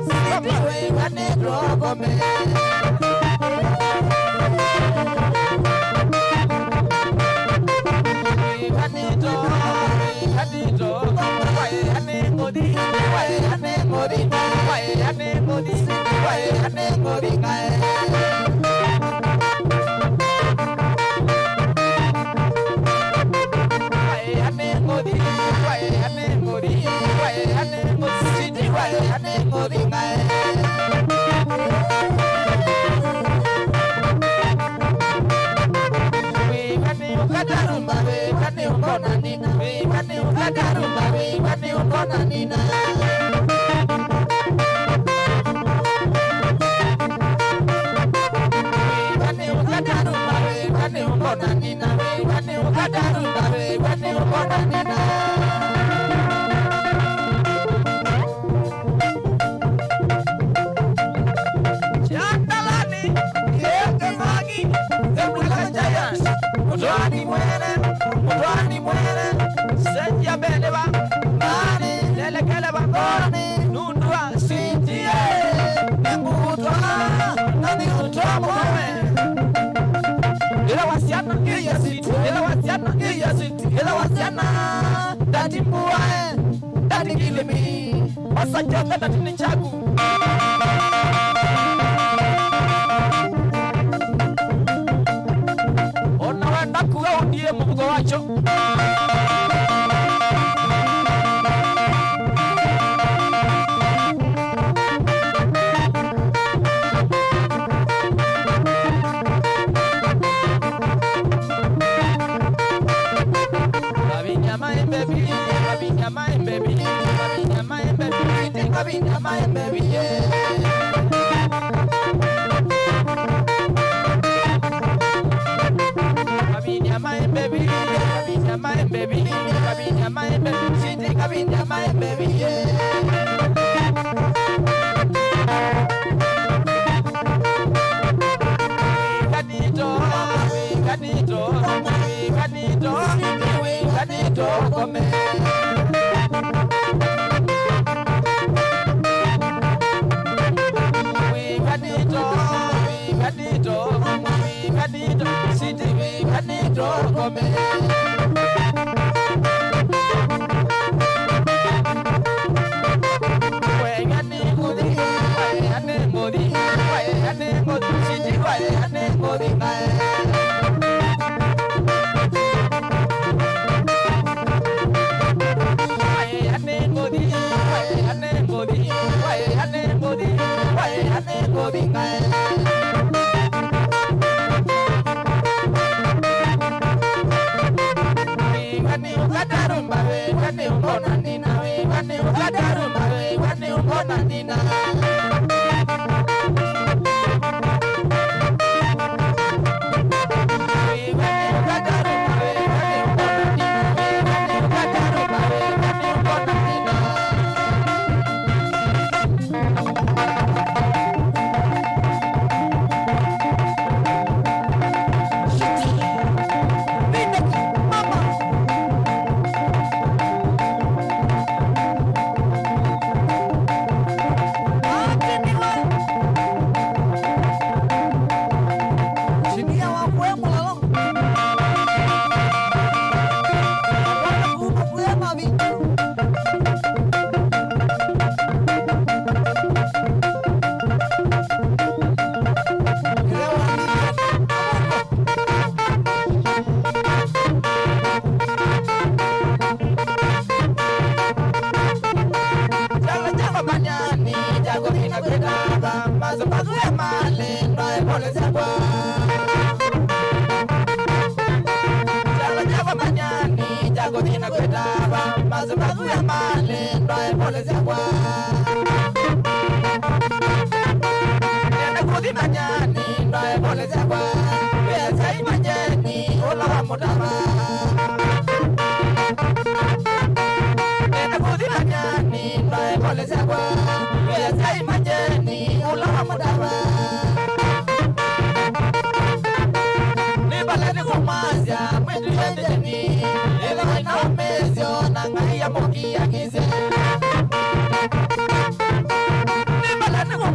Sidiwe wane drogome. Wasajanga tatini chagu ona wenda kuga undie mubugo wacho my baby, yeah. Cabinia, my baby, Cabinia, my baby, Cabinia, my baby, she take Cabinia, my baby, yeah.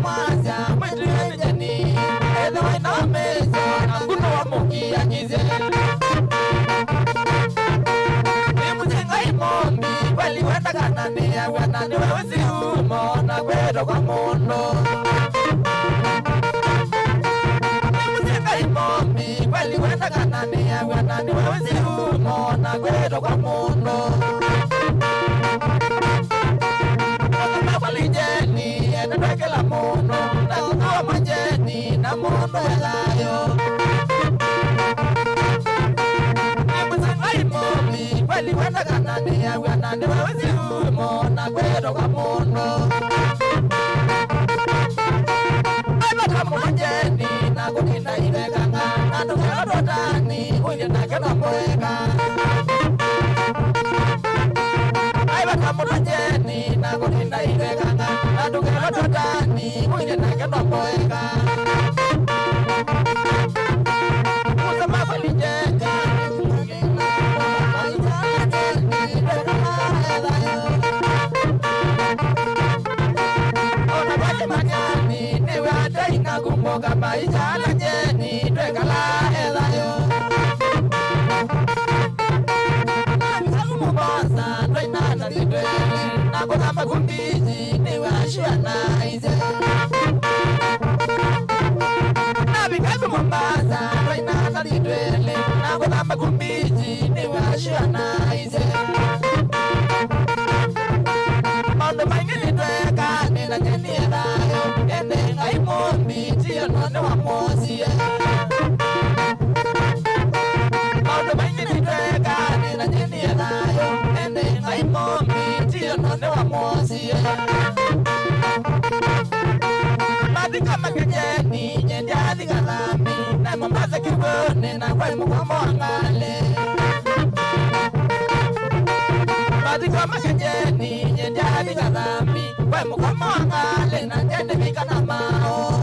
mwanza mwitu njeni edo ina mezo na kuno wa mukia nyize imujenga imombi kweli wenda kanani ya wanani wewezi umo na kwedo kwa mundo imujenga imombi kweli wenda kanani ya wanani wewezi umo na kwedo kwa mundo Walijeni enetweke la mono na kukawa majeni na mono yalayo Imuzenga imomi kweli wenda kanani ya wanani wawezi umo na kwedo kwa mono Aibata majeni na kutina ibekanga na tukelo dotani kuye na kena mweka Aibatamutajeni na kutinda irekanga na tukelo dotani kuye na kena mweka Kusema kweli jenga Ona kwaje manyani niwe ata inakumboka maijala jeni twekala elayo Mubasa twainana lidwele nakugamba kumbizi niwashana ize Nabikazi Mombasa twainana lidwele nakugamba kumbizi niwashana ize Ondo maingi lidweka nina jeni elayo ende ngai mombi tiyo none wa mosie Ondo maingi lidweka nina jeni elayo ende ngai mombi tiyo none wa mosie Madika makajeni nyendi adhika lami na Mombasa kibone na kwa mkwamo angale Madika makajeni nyendi adhika lami kwa mkwamo angale na njende mika na mao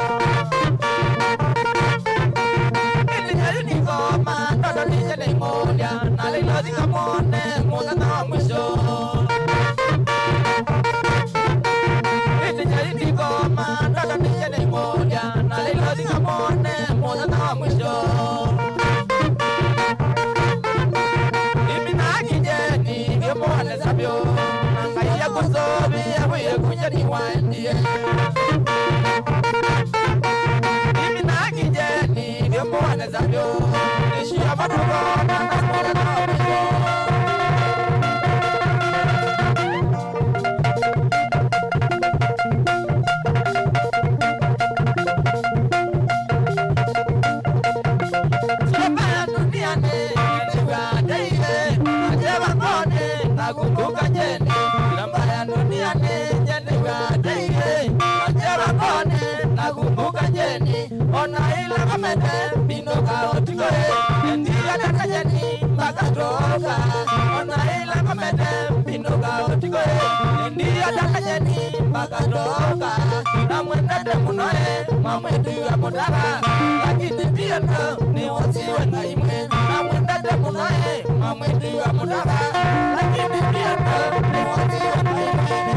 Ili nyari ni goma ndodo ni jene ngolia na lilo dhika mone muza na wa mwisho Ili nyari ni goma ndodo ni jene ngolia na lilo dhika mone muza na wa mwisho Imi na kijeni gemo wale sabyo Nanga iya kusobi ya kuye kunyani wandie Imi na kijeni gemo wale sabyo Nishi ya madugo na nasmole na wamigo Siyopaya duniane Niwa deile Ajeba ngone Nakumbuka jeni Siyopaya duniane Niwa deile Ajeba ngone Nakumbuka jeni Ona ila kamete Pinoka otikoe Ndiya daka jeni Makatoka Ona ila kamete Pinoka otikoe Ndiya daka jeni Makatoka Na mwendete munoe Mamwetu ya mudara Lakini ndiya no Ni wasiwe na imwe Na mwendete munoe Mamwetu ya mudara Lakini ndiya no Ni wasiwe na imwe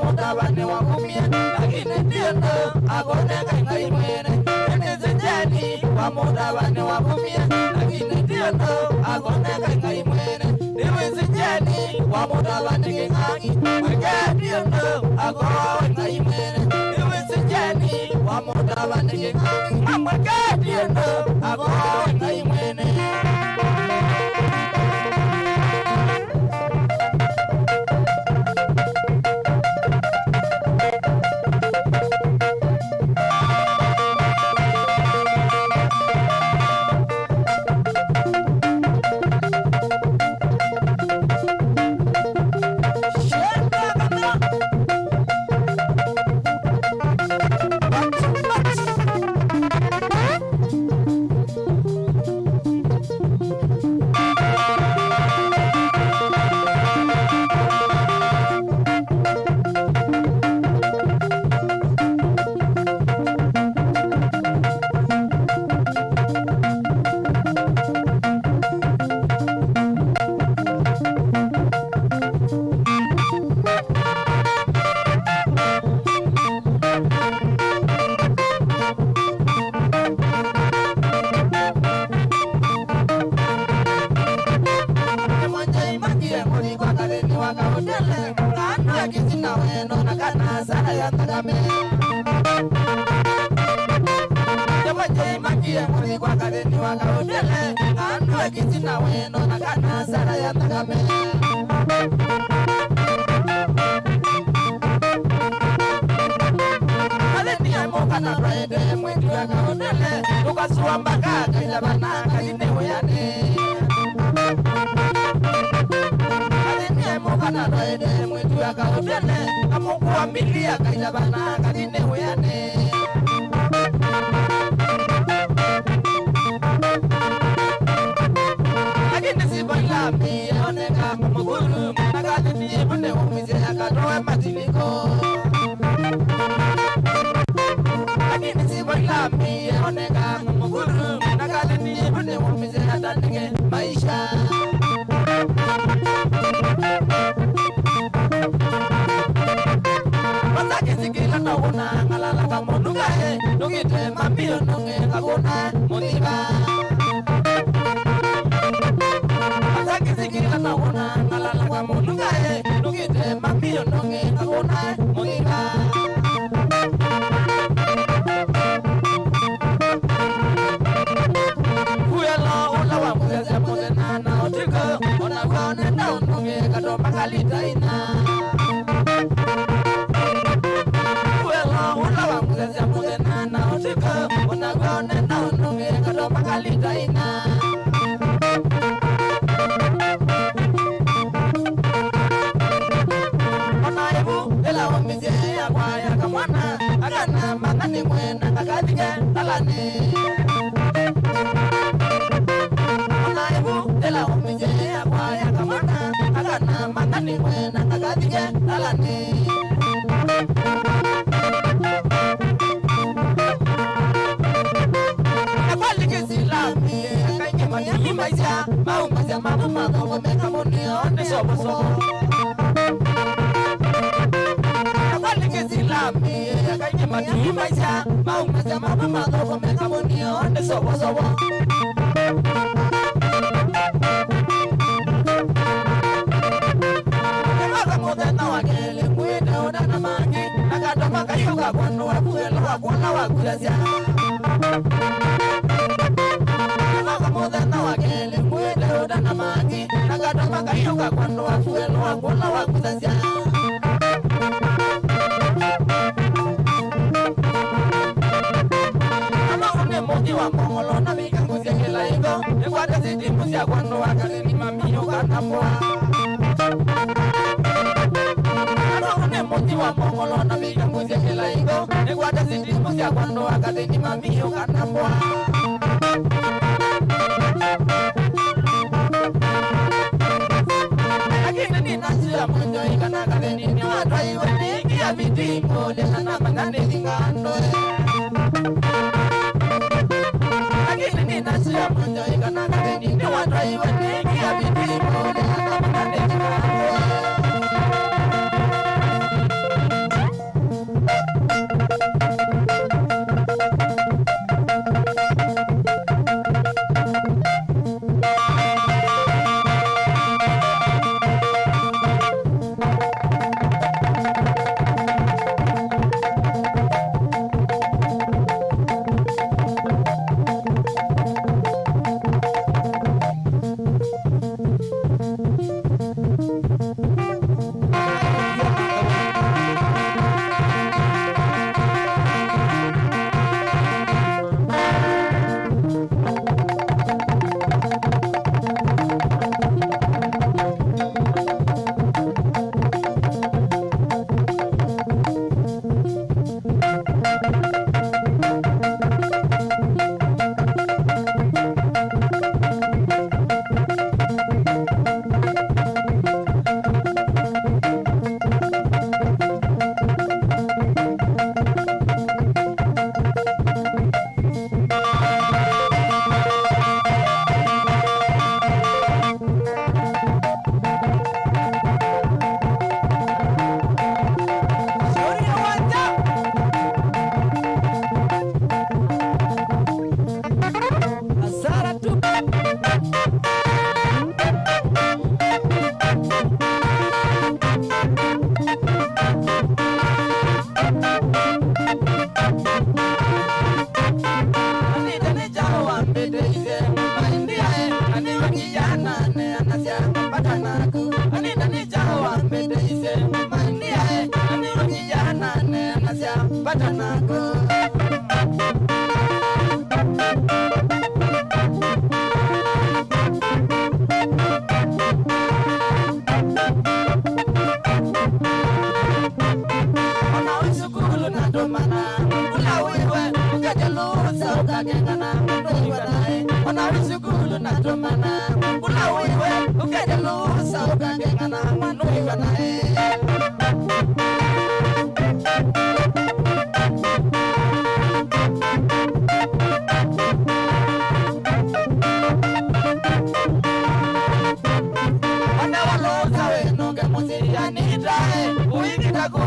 Mutabane wa kumia lakini ndiyo agoneka ngai mwene Nizijeni wa mutabane wa kumia lakini ndiyo agoneka ngai mwene Nizijeni wa mutabane kingangi Wage ndiyo agowe ngai mwene Nizijeni Mugeni wa mutabanike Mamagadi eno Agoy na imwene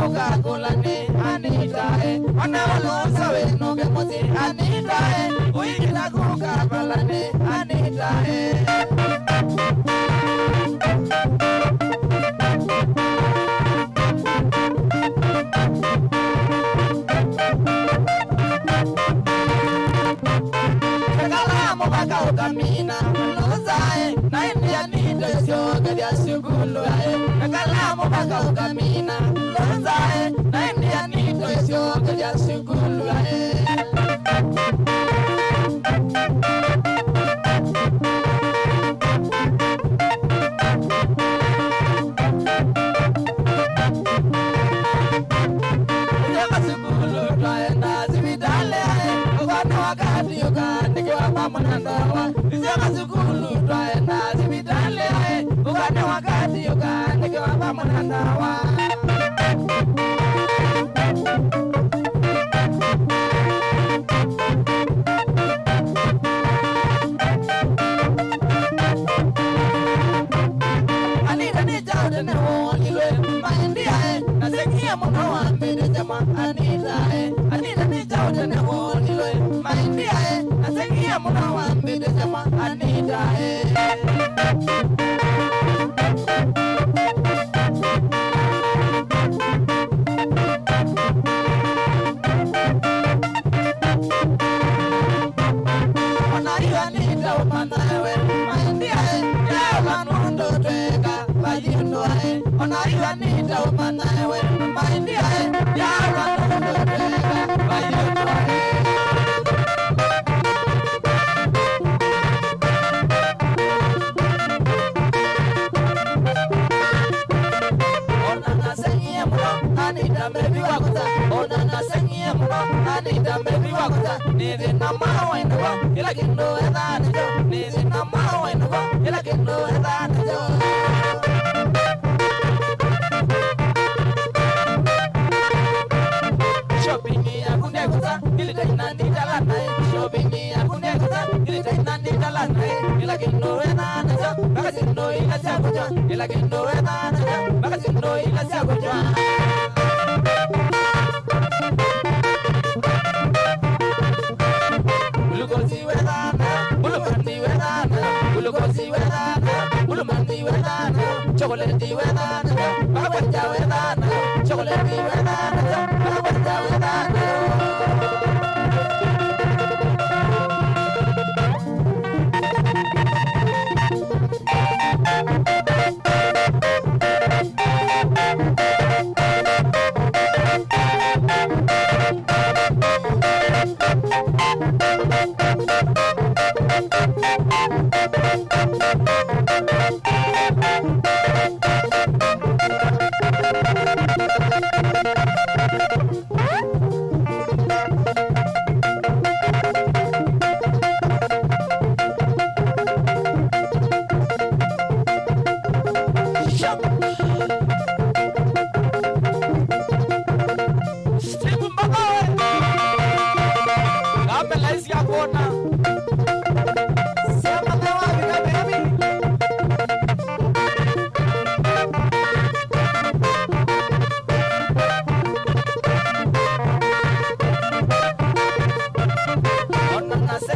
Coca-Cola Anita, ona walo sawe no ke mosi Anita, uikita Coca-Cola Anita. Kamina lozae na india nito sio gadia sugulu ae kalamu baka kamina lozae na india nito sio gadia sugulu ae Ujaga sugulu twae na zibidale Ugana wakati uganda kwa mama nandawa Ujaga sugulu twae na zibidale Ugana wakati uganda kwa mama nandawa Anita ni jaude ne wonilwe Maindia na sengia mwana wa mbele jama Anita Anita ni jaude ne wonilwe Maindia na sengia mwana wa mbele jama Anita Onaiwa Anita umanawe Maindia ya nundo tweka Bajindo Onaiwa Anita umanawe Maindia ya nundo tweka Bajindo Anita baby wakuta ona na sengie mwa Anita baby wakuta nizi na mawa inawa ila kindo edana jo nizi na mawa inawa ila kindo edana jo shopping ya kunde kuta ili taina nditala nae shopping ya kunde kuta ili taina nditala nae ila kindo edana jo baka sindo ila siako jo ila kindo edana jo baka sindo ila siako jo Gulukosi wedana, bulumandi wedana, gulukosi wedana, bulumandi wedana, chocolate wedana, bagwanja wedana, chocolate wedana, bagwanja wedana.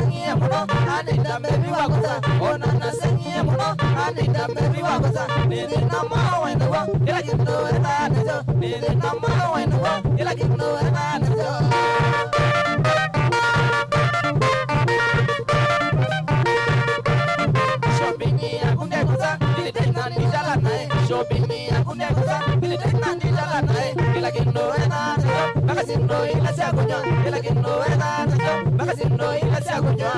Anita baby wakuta ona na sengie mwa Anita baby wakuta nizi na mawa inawa ila kindo edana jo nizi na mawa inawa ila kindo edana jo shopping ya kunde kuta ili taina nditala nae shopping ya kunde kuta ili taina nditala nae ila kindo edana jo baka sindo ila siako jo ila kindo edana jo baka sindo ila siako jo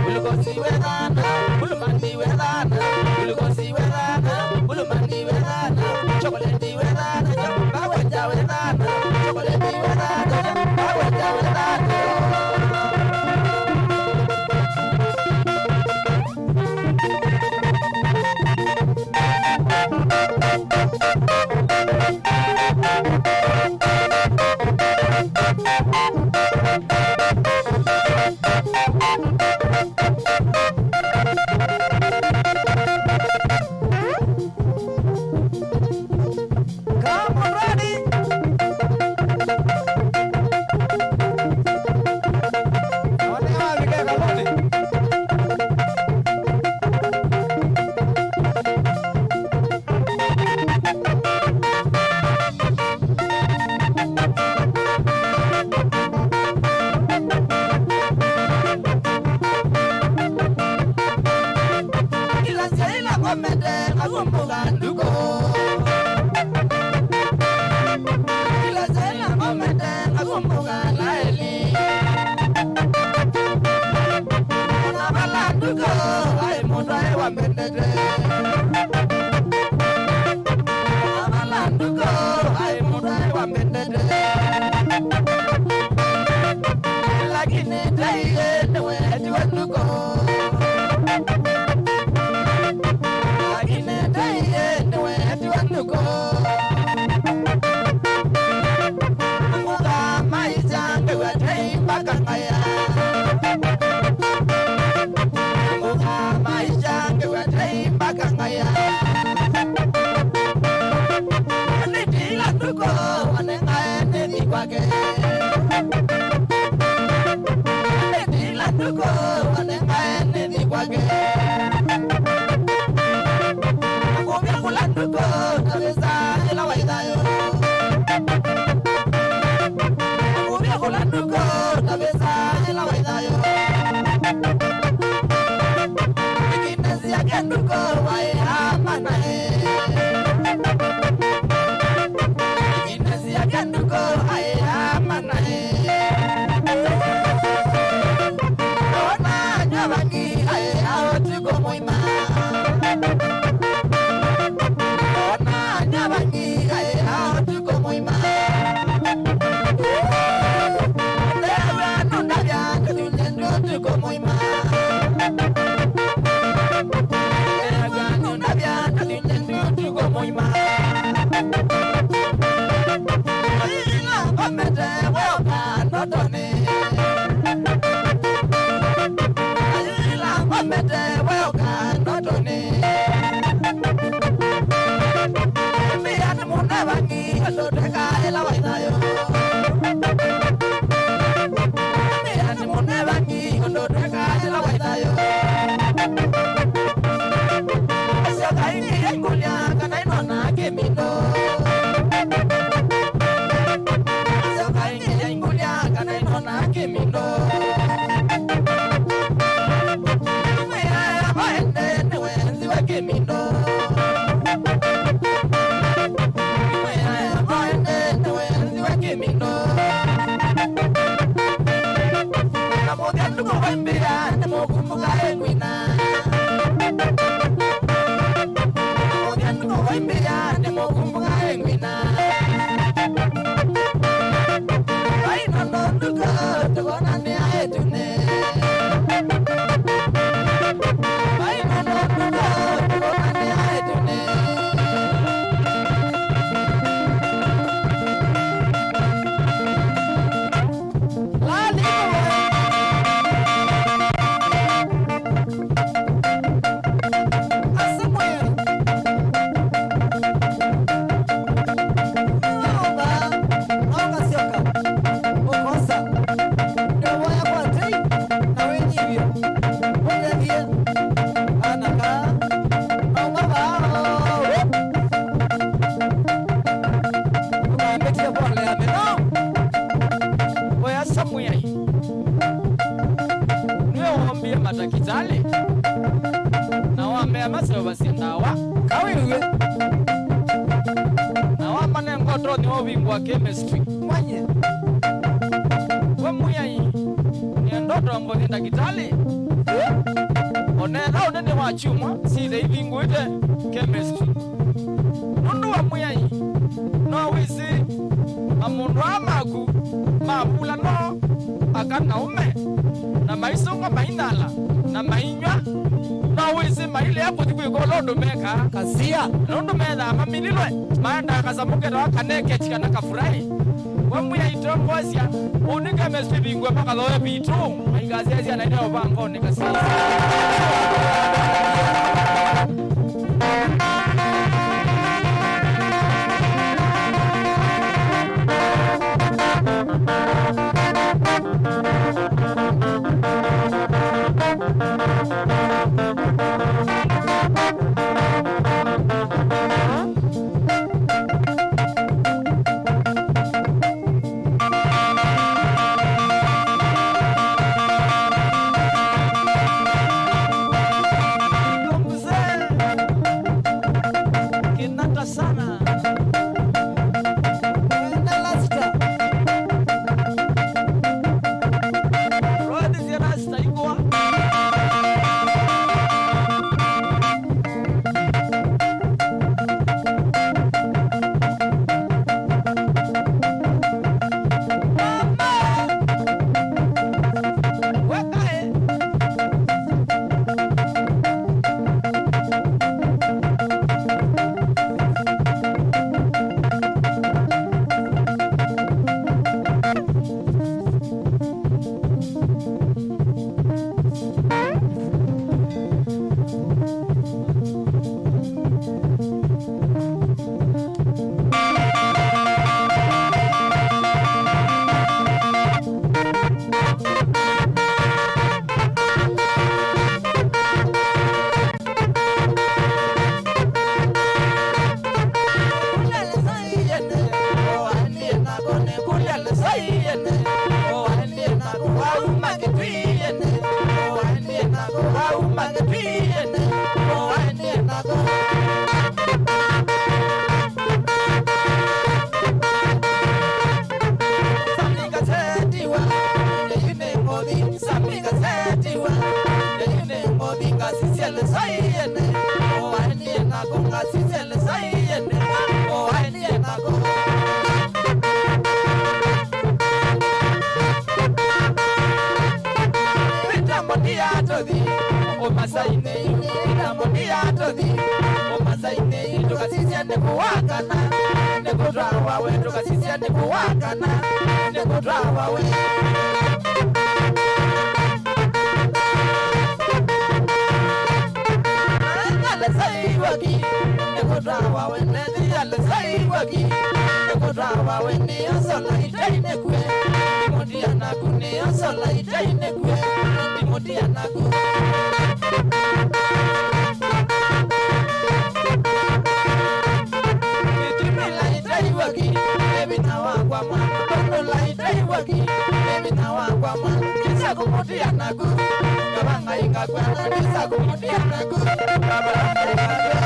Gulukosi wedana, bulumandi wedana, gulukosi wedana, bulumandi wedana, chocolate wedana, bagwanja wedana, chocolate wedana, bagwanja wedana. wambendete amalanduko ai mutai wambendete lakini taiye newe tiwanduko lakini taiye newe tiwanduko muga maisha ngewe tai bakangaya muga maisha ngewe tai bakangaya aniti landuko wanengae neni kwake Landuko wanengae neni kwake Akubia kulanduko tabeza ila waidayo Akubia kulanduko tabeza ila waidayo Ikinesi ya kenduko wae amana Ikinesi ya kenduko wae amana Nyabangi ae ao tuko moima Ona nyabangi ae ao tuko moima Dewa nundavya katulendo tuko moima Dewa nundavya katulendo tuko moima Ila komete weoka notone Mete weuka notone Mian munabangi alodeka ela wainayo Mian munabangi alodeka ela wainayo Asya kaini engulia kanai nona kemindo Asya kaini engulia kanai nona kemindo Kemindo Kemindo Namodia ndugu wembira Nemo kumbuka engwina Namodia ndugu wembira Nemo kumbuka engwina Aino ndo ndugu Tukona ni aetune Aino ndo ndugu Tukona ni aetune Matakitale na wambea maseo basindawa kawiwe na wamane ngoto ni wabingwa chemistry mwanye wamuyai ni ndoto mboni takitale onena unene wa chuma sile ibingu ite chemistry nundu wamuyai no wisi amundu amaku mabula no akana ume na maisonga mainala na mainywa na wisi maile hapo tiku ikolondo meka kasia londo meda maminilwe maanda kasamuke na kaneke chikana kafurahi wamu ya itongozia unika mesibingwe paka loe bitu maigazezi anaida obango nikasia tuiene owanie nago Saminga setiwa yine ngodi Saminga setiwa yine ngodi ngasisiele sayene owanie nago ngasisiele sayene owanie nago Mondia todi o masaine ina mondia todi o masaine tukasisia ne kuwakana ne kudrawa we tukasisia ne kuwakana ne kudrawa we ale sai wagi ne kudrawa we ne ale sai wagi ne kudrawa we ni asola itaine kwe mondia na kuni asola itaine kwe Mondia nago Itimela itai wagi Baby na wangwa ma Bono la itai wagi Baby na wangwa ma Kisa kumondia nago Kabanga inga kwa Kisa kumondia nago Kabanga inga kwa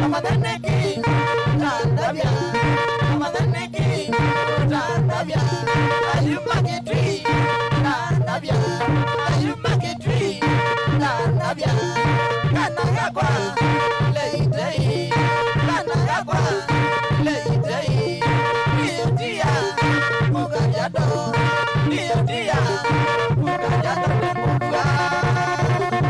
Amadaneki, Tandavia, Amadaneki, Tandavia, Ayumaketri, Tandavia, Ayumaketri, Tandavia, Kanagagwa, Leitei, Kanagagwa, Leitei, Niotia, Mugayado, Niotia, Mugayado, Mugayado.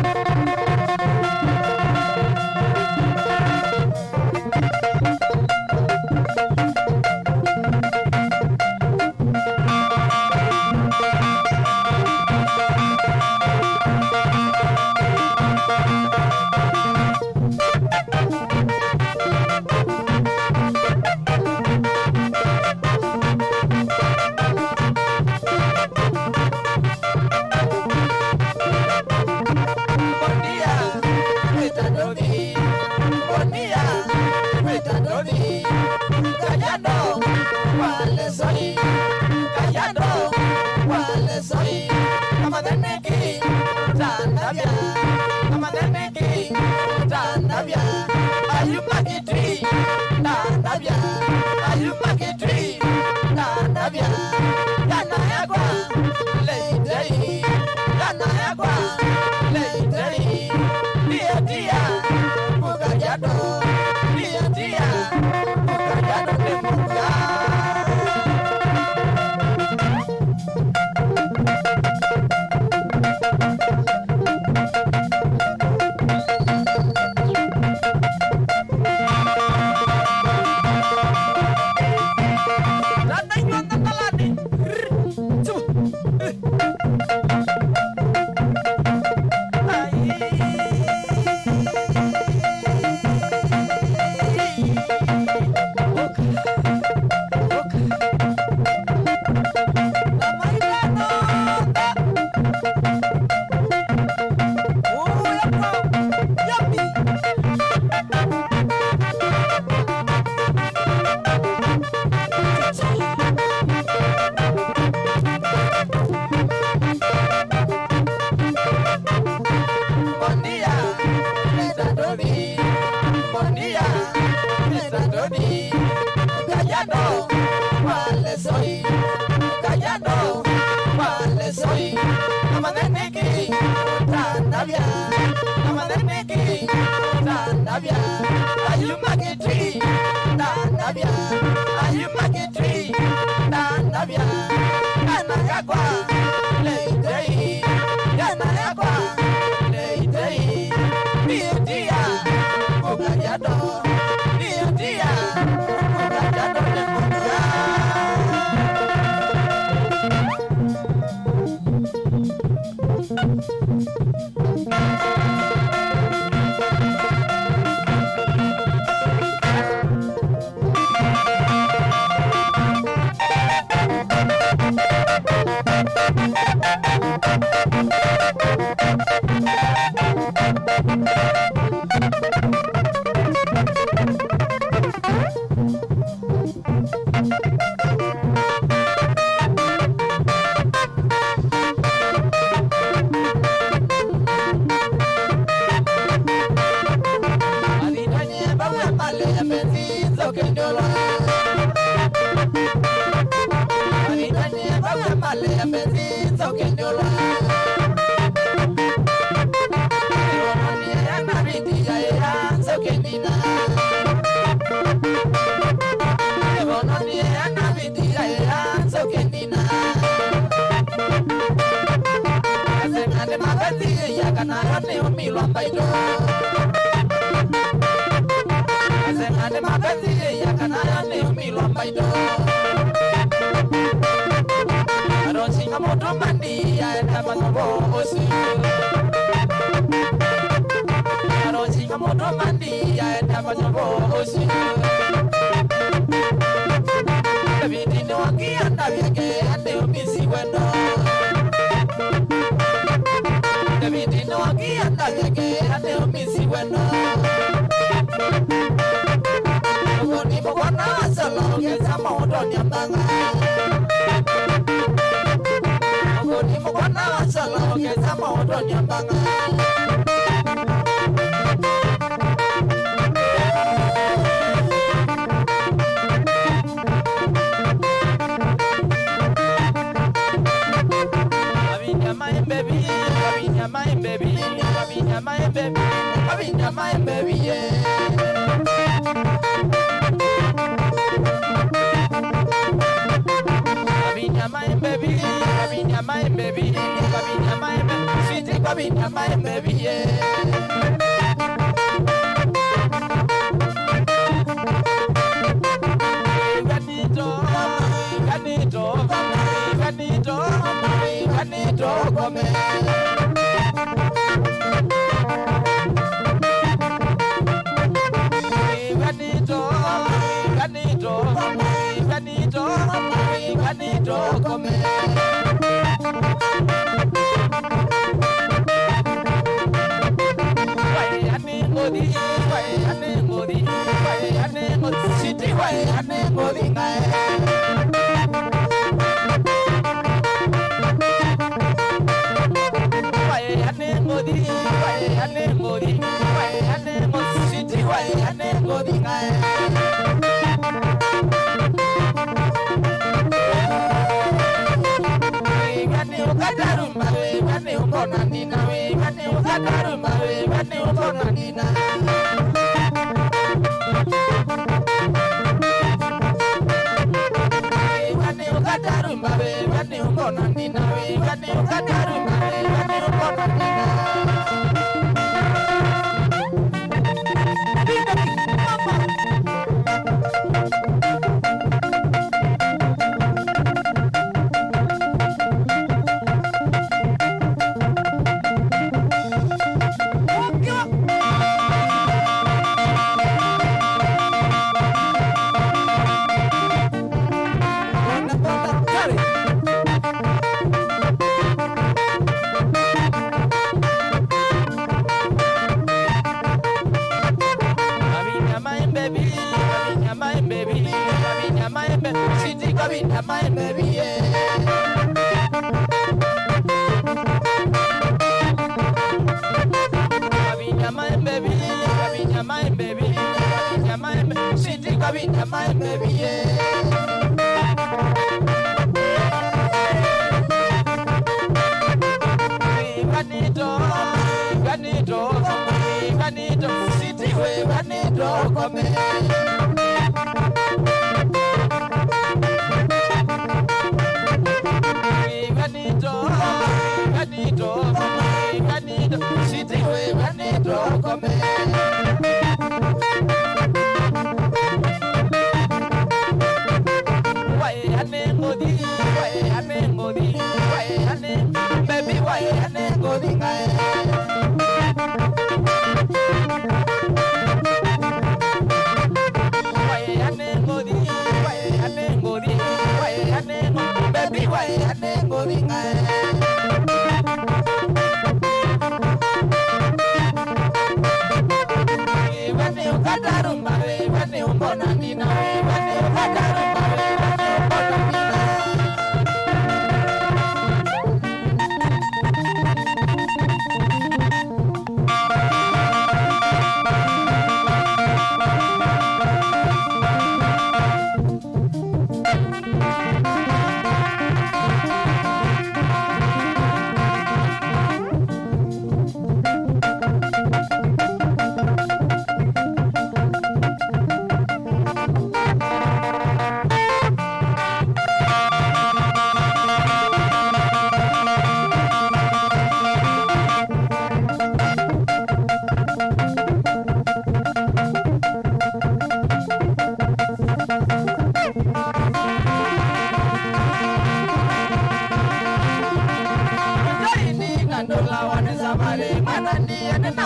Baby, why I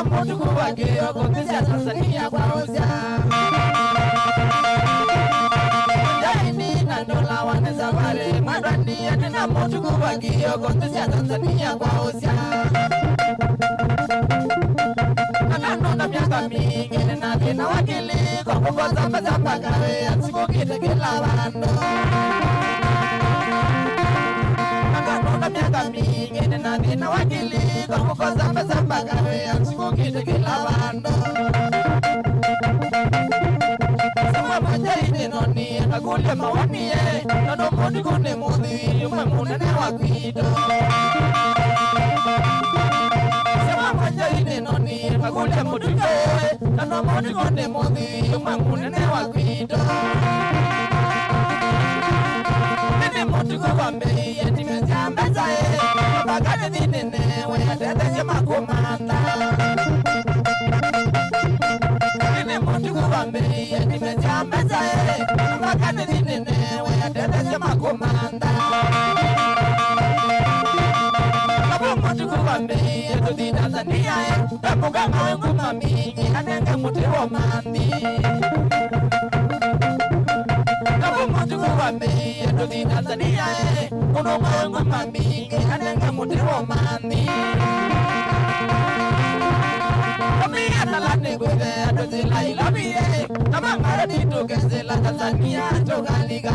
nina mtu kuwagio kumbizia Tanzania kwa uzia Jaini na ndola waneza wale Madwani nina mtu kuwagio kumbizia Tanzania kwa uzia Nakando miaka mingi nina vina wakili kwa kukoza mbeza pakawe Ansiku kite kila wando Nakando miaka mingi nina vina wakili kwa kukoza mbeza pakawe Ansiku kite kila wando Sama majaini noni Nakule mawani Nado mudi kune mudi Yume munene wakido Jaini noni magule mutuko Kano moni konde modi Yumangunene wakwido Nene mutuko wambe Yeti mezambeza Mabagane dinene Weyatete jema kumanda Nene mutuko wambe Yeti mezambeza Mabagane dinene Weyatete jema kumanda Wambe yetu di Tanzania Tamuga mawengu mamingi Anenge mutiwo mandi Tamu mutuku wambe yetu di Tanzania Uno mawengu mamingi Anenge mutiwo mandi Kamiya talane gwede Yetu di la ilabiye Tamangara di tukese la Tanzania Chogaliga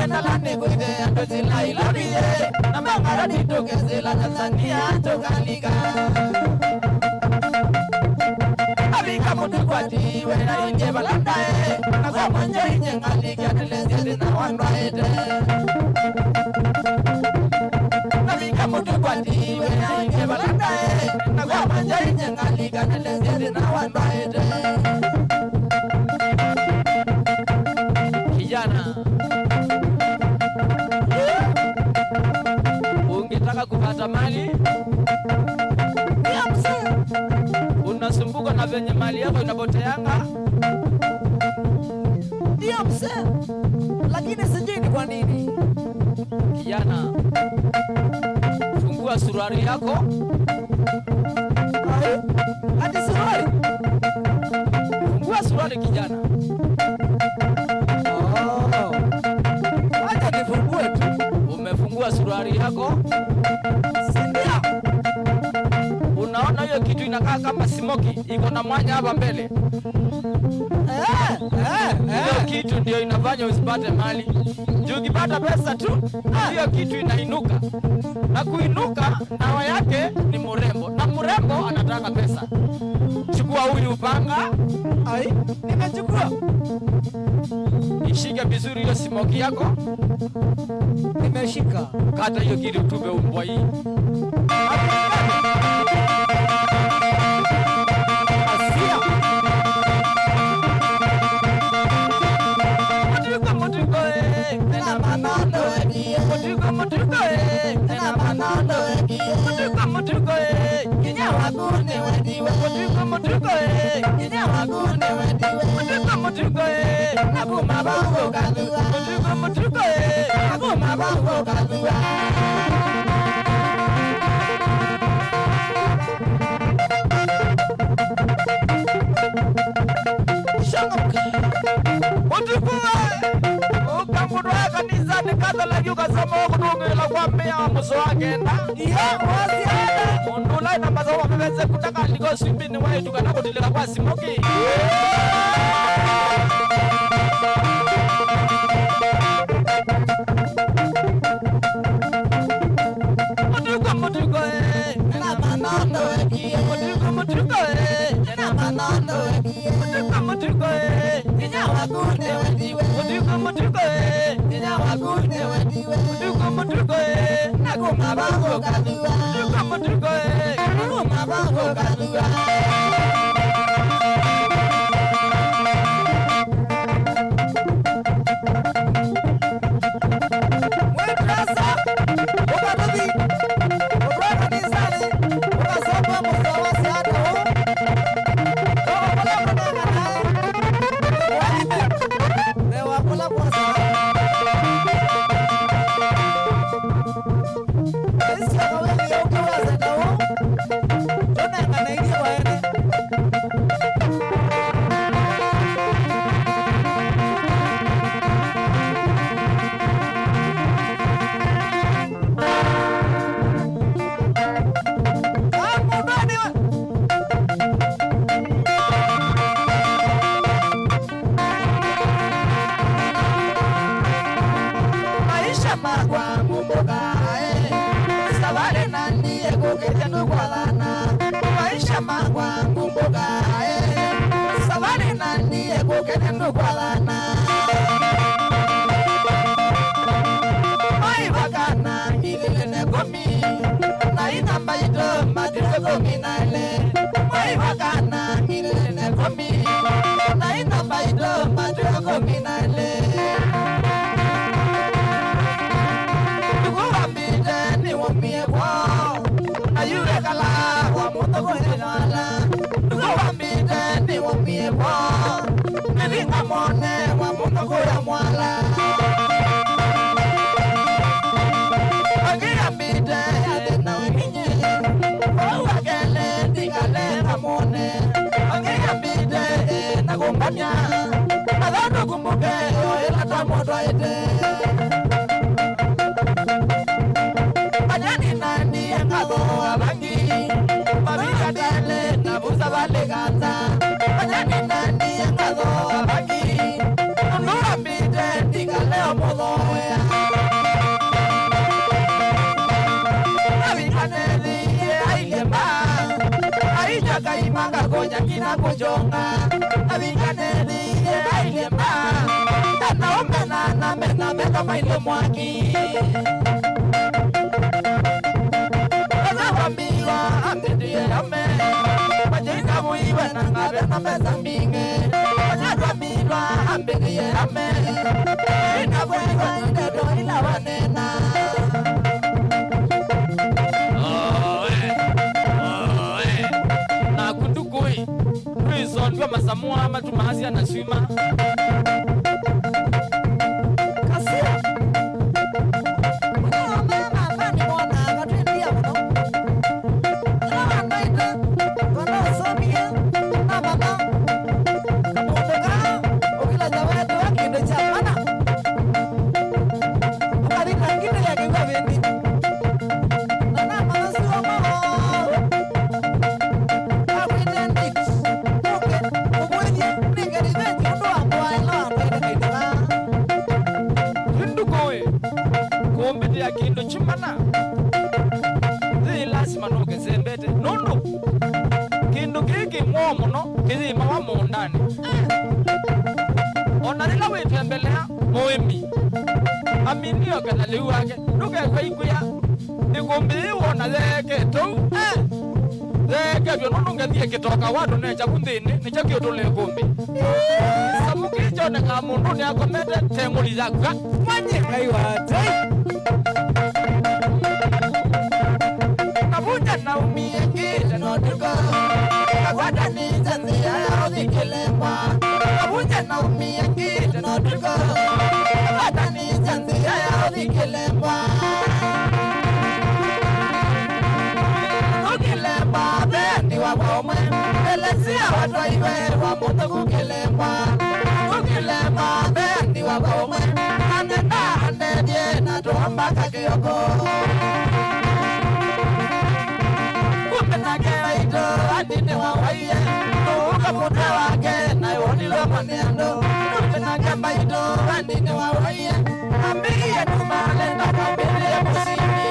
Nalane kuide andozi la ilabiye Namangara nitokeze la Tanzania tokaliga Abika mutu kwati wena inje balandae Nakwa manje inje ngaliga Nelezezi na wanwaede Abika mutu kwati wena inje balandae Nakwa manje inje ngaliga Nelezezi na wanwaede Kijana Ungetaka kupata mali unasumbuka na venye mali yako inapoteanga. Ndio mzee, lakini sijui ni kwa nini. Kijana, fungua suruali yako. Hadi suruali? Fungua suruali kijana. Acha nifungue tu. Umefungua suruali yako? Sindia. Unaona hiyo kitu inakaa kama smoki, iko na mwanya hapa mbele. Hiyo kitu ndio inafanya usipate mali. Juu ukipata pesa tu, hiyo kitu inainuka. Na kuinuka, dawa yake ni mrembo. Na mrembo anataka pesa. Chukua huyu upanga. Ai, nimechukua. Ishike vizuri hiyo smoki yako. Nimeshika. Kata hiyo kitu tupe umbwa hii. Asia. Mutuko Nena manando ekie. Mutuko Nena manando ekie. Mutuko Kinya wagune wediwe. Mutuko Kinya wagune wediwe. Mutuko Nakuma bango kadua. Mutuko Nakuma bango kadua. Ukamudwa kanisa nikathalagi ukasoma ukudungila kwa mmea wa muso wagenda Wasiada. undula ina mazawa mebeze kutaka liko swimbini waitu kana kutilika kwa simoki Mutuko Nena manando ekie. Mutuko Nena manando ekie. Mutuko Kinya wagune wediwe. Mutuko Kinya wagune wediwe. Mutuko Nakuma bango kadua. Mutuko Nakuma bango kadua. Mwetrasa. Ukatobi. Ubrana nizali. Ukasoma musa wasiada ho. Kama kula mwenanga nae. Mewa kula mwasa. Esi ya kaweli ya ukiwaza mumbuka Savale nani kukete nukwalana Maisha mangwa mumbuka Savale nani kukete nukwalana Mai wakana ililene komi Na inamba ito matise komi naile Mai wakana ililene komi Na inamba ito matise komi naile Ayure kala wa muto ko inala Nuka wambide ni wambie po Nilinga mone wa muto ko ya mwala Agira mbide yade na winginye Wawa gele digale na mone Agira mbide na kumbanya Nadano kumbuke yo ilata moto ite Savale gata, anyani nani angado abagi, nura mbide digaleo modoya. Avikaneli ailemba, aija kaimanga gonya kina kujonga. Avikaneli ailemba, tana omena na mena maile mwaki. Azawamila ambedie ame. Majinga muiwe na ngabe na meza minge Majadwa milwa ambege ye ame Ina kwenye ndedo ila wanena Na kundukui Prison kwa masamua matumahazi anaswima Kasia Mwenye wamema Mani mwana Katuindia mno Ila wanaita Sonia, na mama, kamutoka, ukila jawa tu akindo chamana. Ukali kangine ya kiwa vendi. Nana mama suwa mama. Akwitendi, oke, kubwenye, ningeri vendi undo ambuwa ilo ambuwa kaitola. Hindu koe, kumbiti ya kindo chimana. Zii lasima nuke zembete, nundu. Kindu kiki mwomo no, kizi mawa muundani Onarila wetembelea muimi Aminio kataliu wake, nuke kwa ikuya Nikumbii wona zeke tu Zeke vyo nununga thie kitoka wadu necha kundini Nicha kiotole kumbi Samuki chone nga mundu ni akomete tenguli zakuka Mwenye kaiwa tei Nabuja na umie kile no tuko Kagwada ni zanzia ya odhikilemwa Nabuja na umie kile no tuko Kagwada ni zanzia ya odhikilemwa Nukilemwa bendi wa wome Elesia watu iwe wa muto kukilemwa Nukilemwa bendi wa wome Anenda handedye na tuamba kakiyoko Adine wa waiye, nuka muda wake, na yoni lo manendo. Nupena kamba ito, adine wa waiye, ambiye tumale na kabile musimi.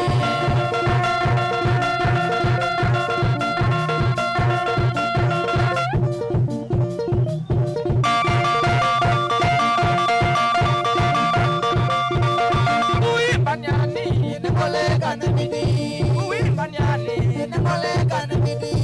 Uimbanyani, nikolega nebidi. Uimbanyani, nikolega nebidi.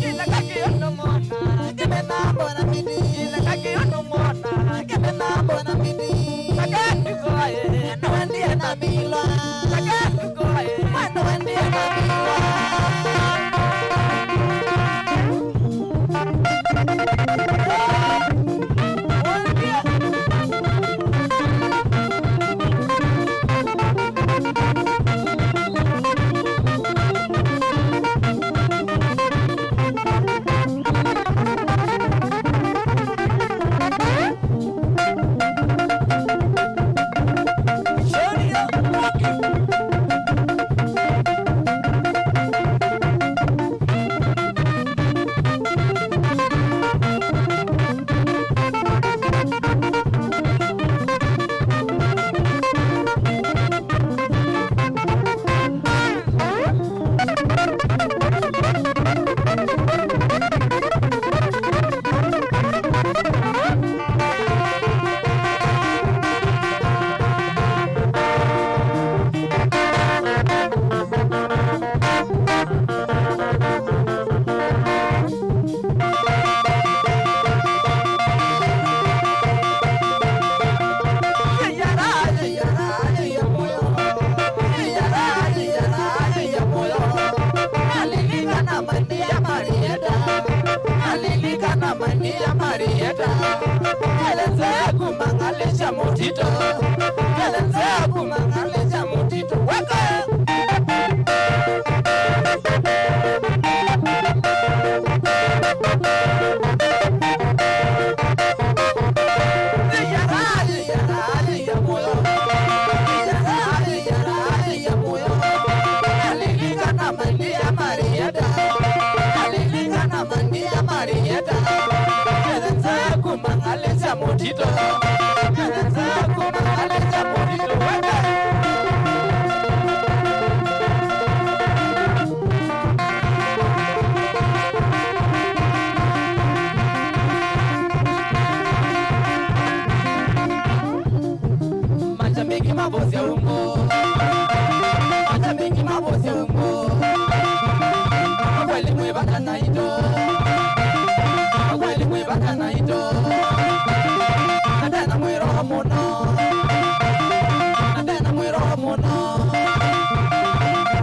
Kelenza kumangalisha motito. Kelenza kumangalisha motito. Waka. Motito, Kelenza kumangalisha motito. Waka. Macha mengi mabosi ya ungo. Macha mengi mabosi ya ungo. Kweli mwebaka na ito. Kweli mwebaka na ito. Nadena mwiro muno. Nadena mwiro muno.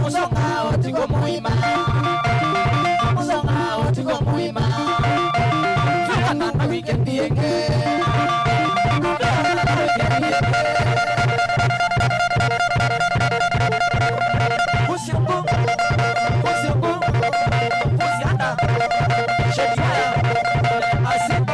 Musonga otiko muima. Musonga otiko muima. Tukana na weekend yenge. Tukana na weekend yenge. Pusiungu. Pusiungu. Pusianda. Shedia. Asik.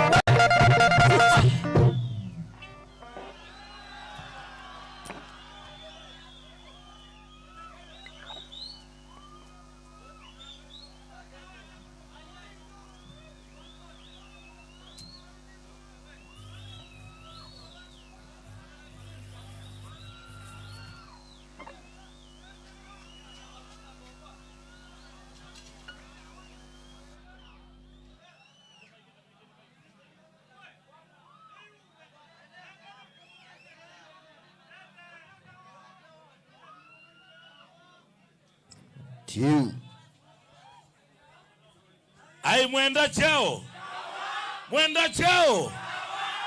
Ai mwenda chao. Mwenda chao.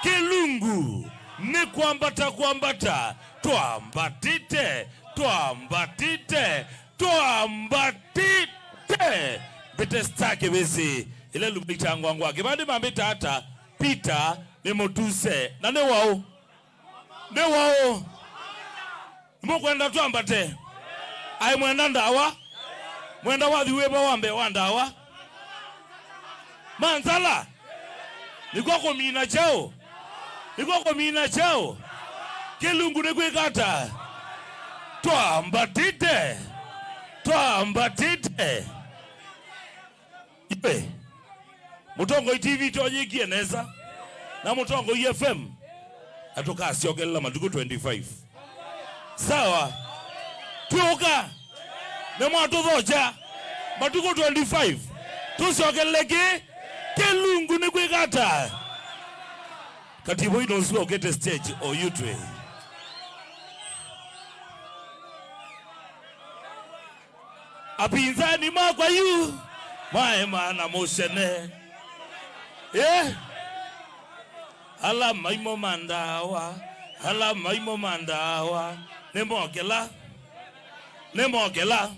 Kilungu ni kuambata kuambata. Tuambatite. Tuambatite. Tuambatite. Bete stake besi. Ile lubita ngwangwa. Kibandi mambita hata. Pita ni motuse. Na ne wao. Ne wao. Mkwenda tuambate. Ai mwenda ndawa. Mwenda wadhi weba wambe wandawa. Manzala. Niko mina chao. Niko mina chao. Kilungu ne kwekata. Tuambatite. Tuambatite. Ipe. Mutongo TV tonye kieneza. Na mutongo FM. Atoka asiogela matuko 25. Sawa. Tuoka. Nemo tuzoja. Matuko 25. Tusiogeleke. Kilungu ni kwekata. Katibu ino usiwa ukete stage o yutwe. Apinzani makwa yu. Maema na moshene. Ala maimo mandawa. Ala maimo mandawa. Nemo okela. Nemo okela.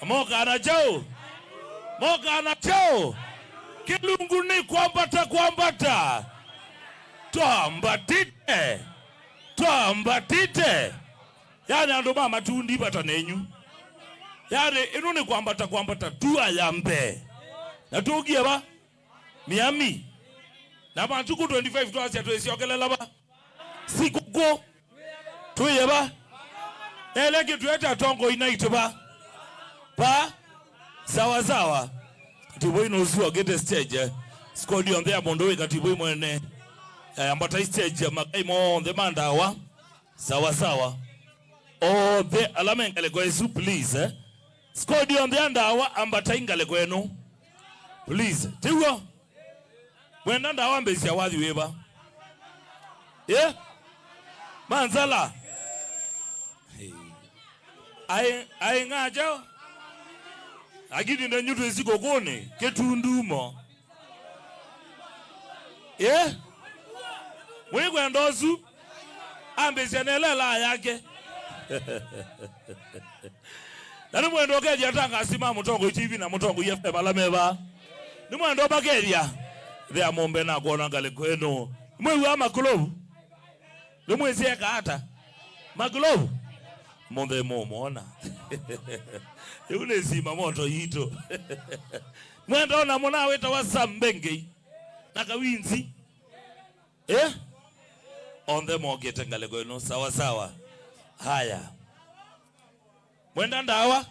Moka anachao. Moka anachao. Kilungu ni kuambata kuambata. Tuambatite. Tuambatite. Yani ando mama tuundi bata nenyu. Yani inu ni kuambata kuambata tuwa yambe. Na tuugie ba. Miami. Na matuku 25 tuwasi ya tuwesi okelela ba. Sikuko. Tuye ba. Eleki tuweta tongo inaito ba. Pa. Sawa sawa. Katibu ino usiwa gete stage. Skodi on the abondowe katibu mwene. Ambata stage makaimo on the mandawa. Sawa sawa. Oh, the alama ngaleko yesu please. Skodi on the andawa ambata ngaleko yenu. Please. Tiwo. Mwenda ndawa mbezi ya wadhi weba. Manzala. Ai ngajo. Agidi na nyuto isiko kone. Ketundumo. Mwigwe ndozu. Ambezi ya nelela yake. Nani mwendo keji atanga asima mutongo TV na mutongo FM alameba. Ni mwendo bageria. thea mombe na kuona ngale kwenu mwe wa maglovu le mwezi hata maglovu monde muona yule zima moto yito mwenda ona mona weta wasambenge na kawinzi on the mogete ngale kwenu sawa sawa. Haya mwenda ndawa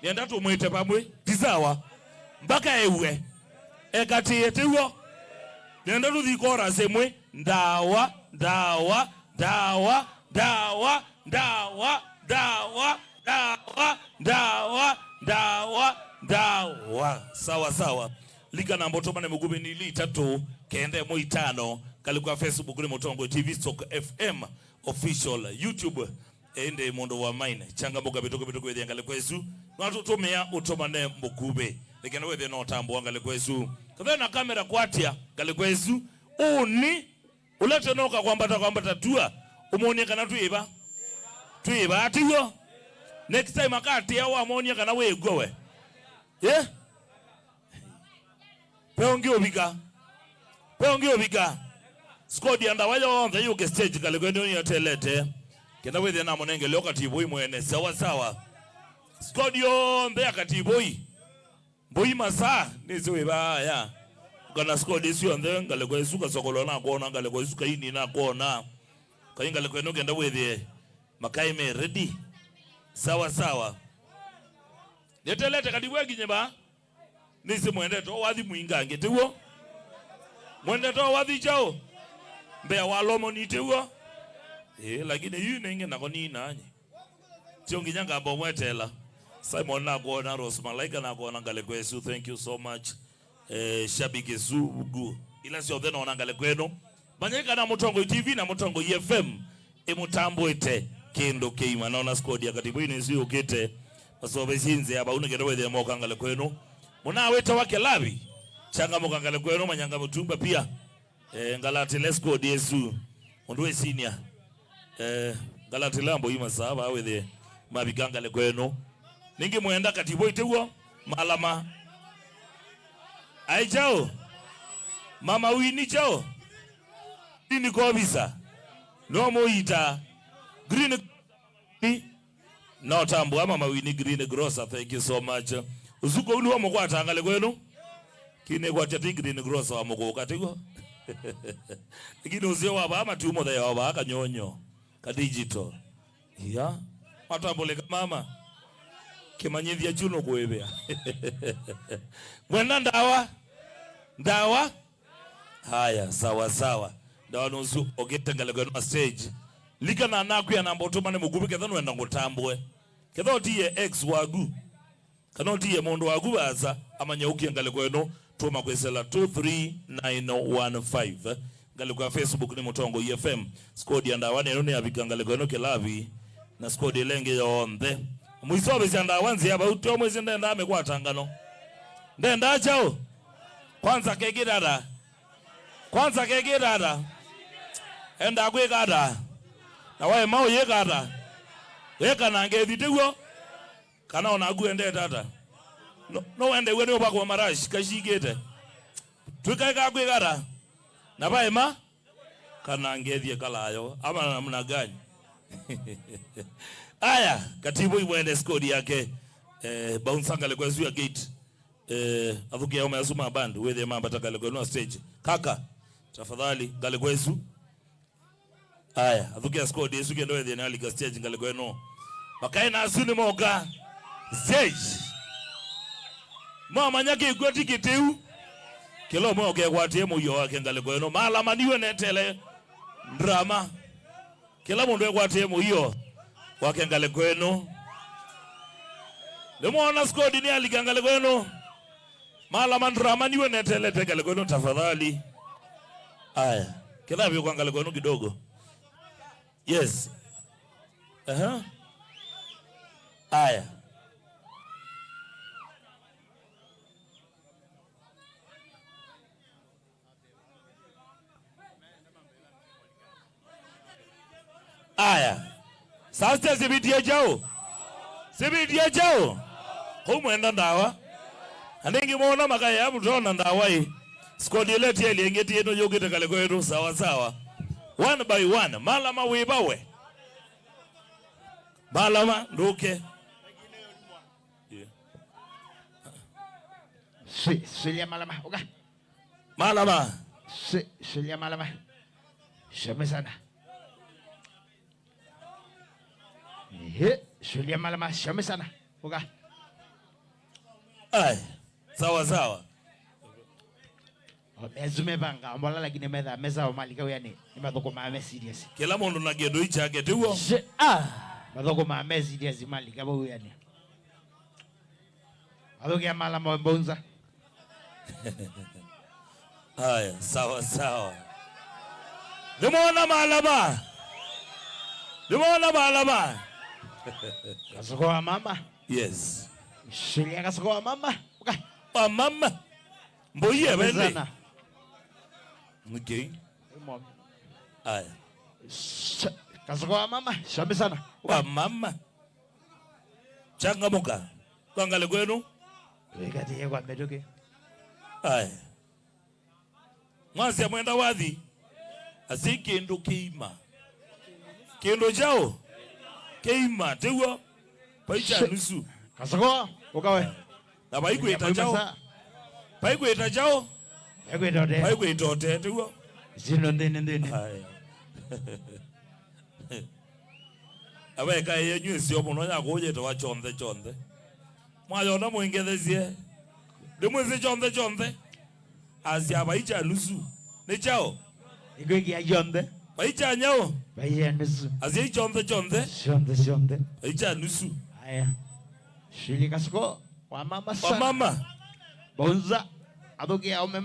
nienda tumwite pamwe tisawa mpaka ewe ekati yetewo nienda tuthikora semwe ndawa ndawa ndawa ndawa ndawa ndawa ndawa ndawa ndawa ndawa sawa sawa. Liga na mbotoma ne mugubi ni li 3 kende mo 5 kalikuwa Facebook ni Mutongo TV Stock FM official YouTube ende mondo wa mine changamoga bitoko wethe ngale kwesu watu tumia utomane mukube lekena wethe no tambo ngale kwesu kadha na kamera kwatia ngale kwesu uni ulete noka kwambata tua umuone kana tuiba atiwo next time akati ya amonia kana wegowe peongi obika squad anda wayo on the UK stage ngale kwenu ni atelete kenda wethe na monenge loka tiboi mwene sawa sawa squad yo mbea katiboi boy masa niziwe baya kana squad isi on the ngale kwesu kasokolo na kuona ngale kwesu kaini na kuona kainga lekwenu kenda wethe makaime ready sawa sawa netelete kadibwe ginyeba nisi mwende to wathi muingange tiwo mwende to wathi chao mbea walomo ni tiwo lakini yu nenge nako ni nanye tiongi nyanga mbo mwetela Simon na kuona Rose Malaika na kuona ngale kwesu thank you so much shabiki zugu ila sio thena ona ngale kwenu manyeka na Mutongo TV na Mutongo FM emutambo ite kendo keima naona squad ya katibu ini sio kete basobe sinze aba unegenda wethe moka ngale kwenu muna weta wake labi changa moka ngale kwenu manyanga mutumba pia ngalati let's go Yesu ondwe senior ngalati lambo ima saba wethe mabiganga le kwenu ningi muenda katibu ite huo malama ai chao mama wini chao ni kobisa no moita green no tambo ama mawini green grocer thank you so much uzuko uli wamo kwa tangale kwenu kine kwa chati green grocer wamo kwa katigo lakini uzio waba ama tumo da waba aka nyonyo ka digital ya matambo le mama kimanyithia chuno kuebea mwenda ndawa haya sawa sawa ndawa nusu ogete ngale kwenu stage lika na naku ya namba otoma ne mugubi ketha no enda ngotambwe ketha otie ex wagu kana otie mondo wagu baza amanya uki ngale kweno tuma kwesela 23915 ngale kwa Facebook ni Mutongo FM squad ya ndawane no ne abika ngale kweno kelavi na squad elenge yonde muisobe zanda wanzi yaba uto mwezi ndenda amekwata ngano ndenda chao kwanza kegirara enda kwegada na wae mao yegada eka nange thitewo kana ona guende tata no wende wene obako marash kashigete twikaika kwegada na wae ma kana ngethie kalayo ama namna gani aya katibu iwende squad yake bounce ngale kwa zuya gate avukia ume asuma band wethe mamba takale kwa stage kaka tafadhali ngale kwesu aya avukia squad yesu kendo wethe na liga stage ngale kweno makaina asuni moga stage mama nyake igoti kiteu kilo moga kwatie muyo wake ngale kweno mala maniwe netele drama kila mundu ekwatie muyo wake ngale kweno lemona squad ni aliga ngale kweno mala mandrama niwe netele ngale kweno tafadhali aya kila vyo kwa ngale kweno kidogo yes aya sasa sibitie jao humwenda ndawa aningi muona makaya mutona ndawa hii Squad eleti eli engeti eno yogete kale kwetu sawa sawa. One by one. Malama webawe. Malama ndoke. Sulia malama. Oka. Malama. Sulia malama. Shame sana. Sulia malama shame sana. Oka. Ay. Sawa sawa. Ezume banga mbona lakini meza omalika yani nimadoko mame serious. Kila mundu na gedo ichake tuwo. Madoko mame serious malika bo yani. Adoge malama mbonza. Haya, sawa sawa. Nimeona malama. Nimeona malama. Kasoko wa mama? Yes. Shilia kasoko wa mama? Okay. Wa mama. Mboye bende. Okay. Haya. Kasoko wa mama? Shame sana. Wa mama. Changamuka. Kwangale kwenu? Wekati yego amedoke. Haya. Mwasi amwenda wadhi. Asi kendo keima. Kendo jao. Keima. Tewa. Paicha nusu. Kasoko. Ukawe. Na paiku itajao. Paiku itajao. Paiku itote. Paiku itote. Tewa. Zino ndene. Haya. Abeka yenyu sio muno yakoje to wachonde. Mwayona muingethezie. Demweze chonde. Asia baicha nusu. Ne chao. Igwegi ajonde. Baicha nyao. Baicha nusu. Asia chonde. Chonde. Baicha nusu. Aya. Shili kasoko wa mama sana. Wa mama. Bonza. Adoge aume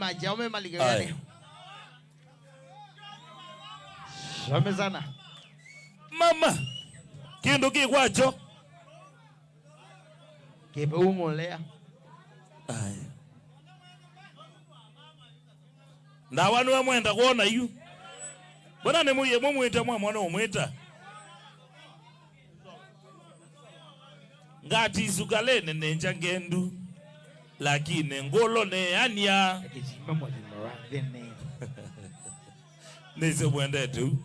malika yani. Shame sana. Mama. Kendo kwacho. Kebe umolea. Aya. Na wanu wamwenda kuona yu. Bona ne muye mumwita mwana omwita. Ngati sukalene nenja ngendu. Lakini ngolo ne ania. Nise mwende tu.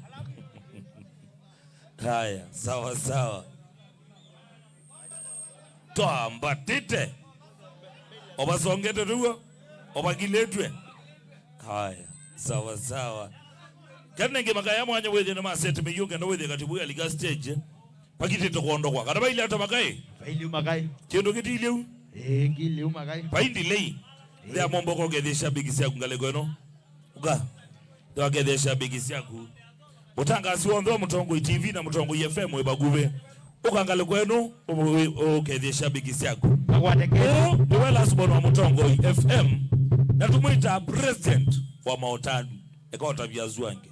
Haya, sawa. Toamba tite. Oba songete tuwa. Oba giletwe. Haya, sawa. Kanenge makaya mwanya wethe na masete miyuke na wethe katibu ya liga stage. Pakiti tokondo kwa. Kada baili ata makai. Baili makai. Chendo kiti ileu. Ngili makai. Baindi lei. Lea mombo ko gedesha bigisi ngale kweno. Uga. Dewa gedesha bigisi yaku. Utanga siwondo Mutongo TV na Mutongo FM webagube. Ukangale kwenu gedesha bigisi yaku. Dewa lasbono wa Mutongo FM. Na tumuita president wa Maotanu. Ekota vya zuange.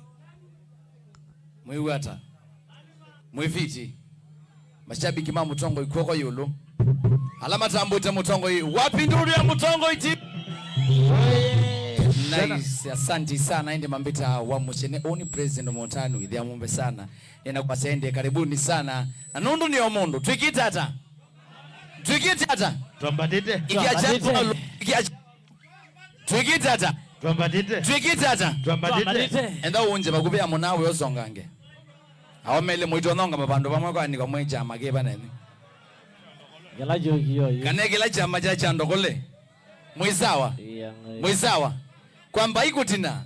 Mwiwata. Mwifiti. Mashabiki ma Mutongo ikoko yulu. Alama tambuita Mutongo hii. Wapi nduru ya Mutongo iti? Nice. Asante sana ende mambita wa mushene oni president Montano idhia mumbe sana. Nena kwa sende karibuni sana. Na nundu ni omundu. Twikitata. Twambatite. Twikitata. Enda unje bagubya munawe osongange. Awamele mwito nonga mabandu bamwe kwa ni kwa mweja mageba nene. Gela jogi yo. Kanegela chama cha chandokole. Mwisawa. Kwamba ikutina.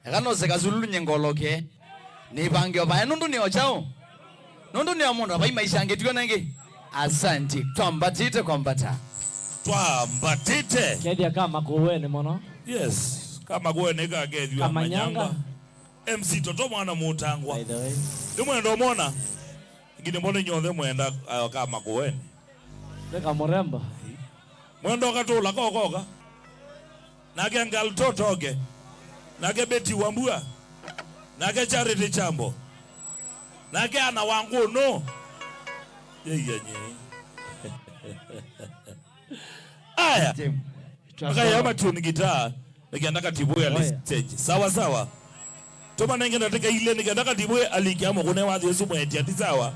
Ekano sekazulu nyengoloke. Ni bangyo ba nundu ni ochao. Nundu ni omundu abai maisha ngetyo nenge. Asante. Twambatite kwambata. Kedia kama kuwene mono. Yes. Kama kuwene kagedwa manyanga. MC Toto mwana mutangwa. By the way. Nimwendo mona. Ngine mbone nyonde mwenda kama kuwene. Deka moremba. Mwendo katula kokoka. Nage ngal totoge. Nage Beti Wambua. Nage Charity Chambo. Nage ana wangu no. Yeye. Aya. Akaya ama tuni gitaa. Nikiandaka tibuya list stage. Sawa. Toma nenge nataka ile nikiandaka tibuya alikiamo kune wazi Yesu mweti ati sawa.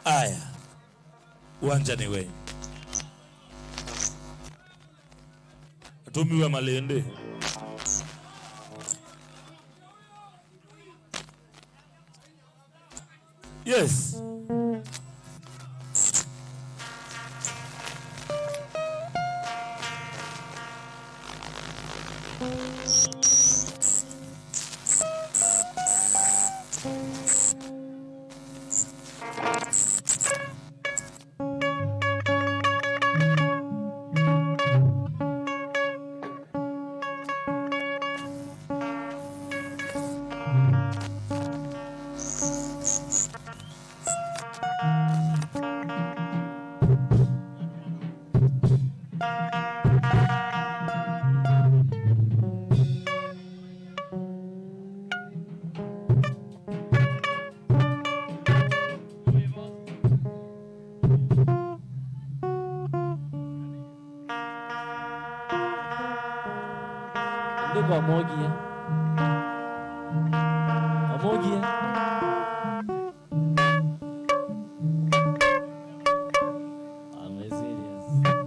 Aya. Uwanja ni we. Atumiwe Malende. Yes. Ndiko Amogie. Amogie. I'm serious.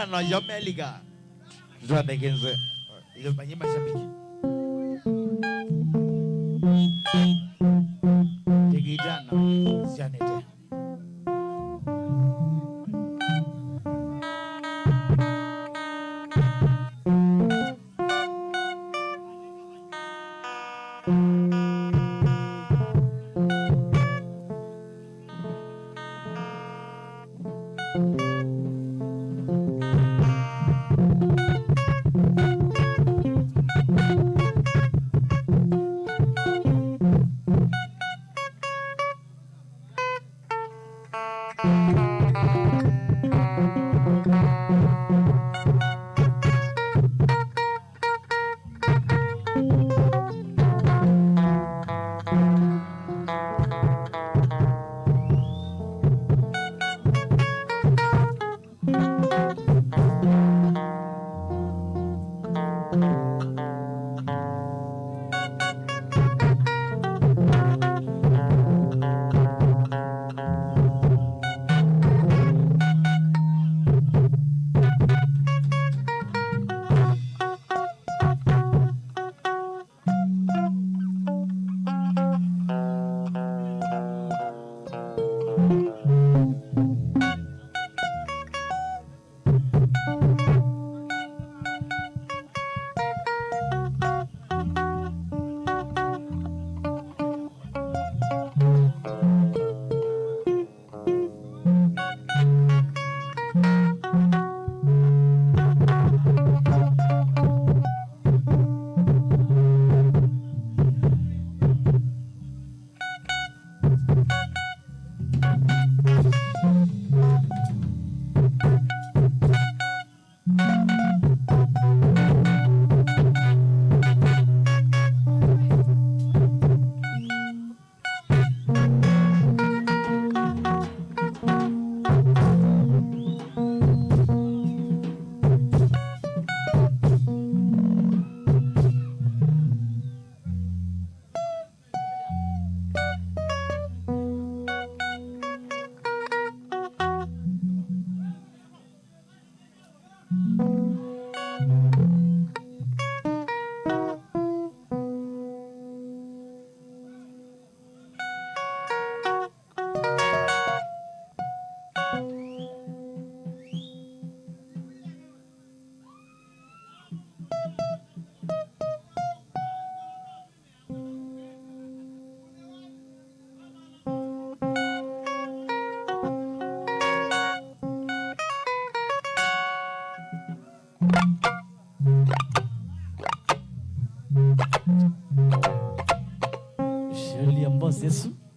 No, yo me liga. Yo me quince. Y los bañé más a mí. Llegué no, se anete. Isso.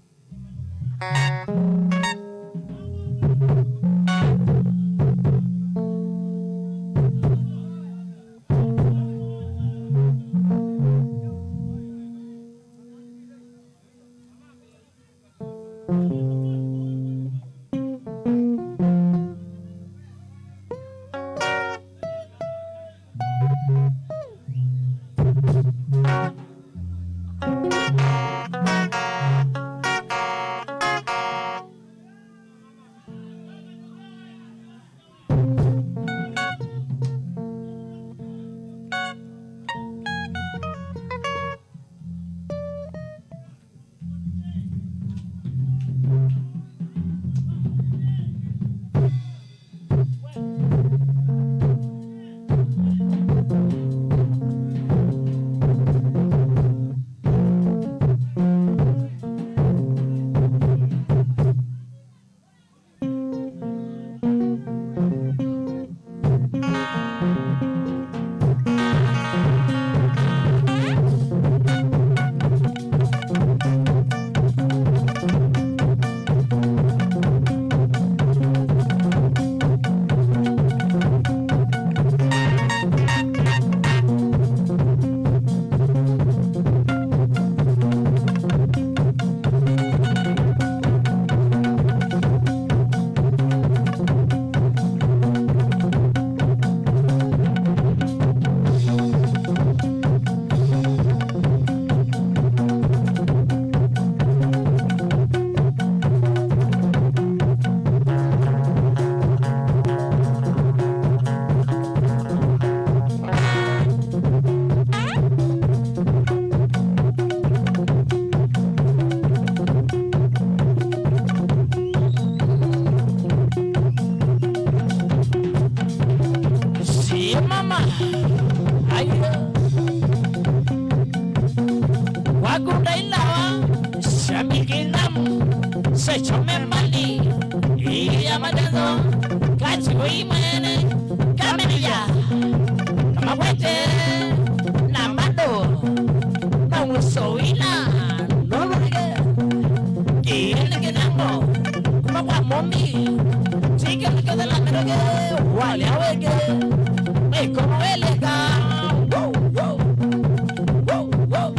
mommy. Chica que de la merogue, wale awege. Me como elega. Wow, wow. Wow, wow.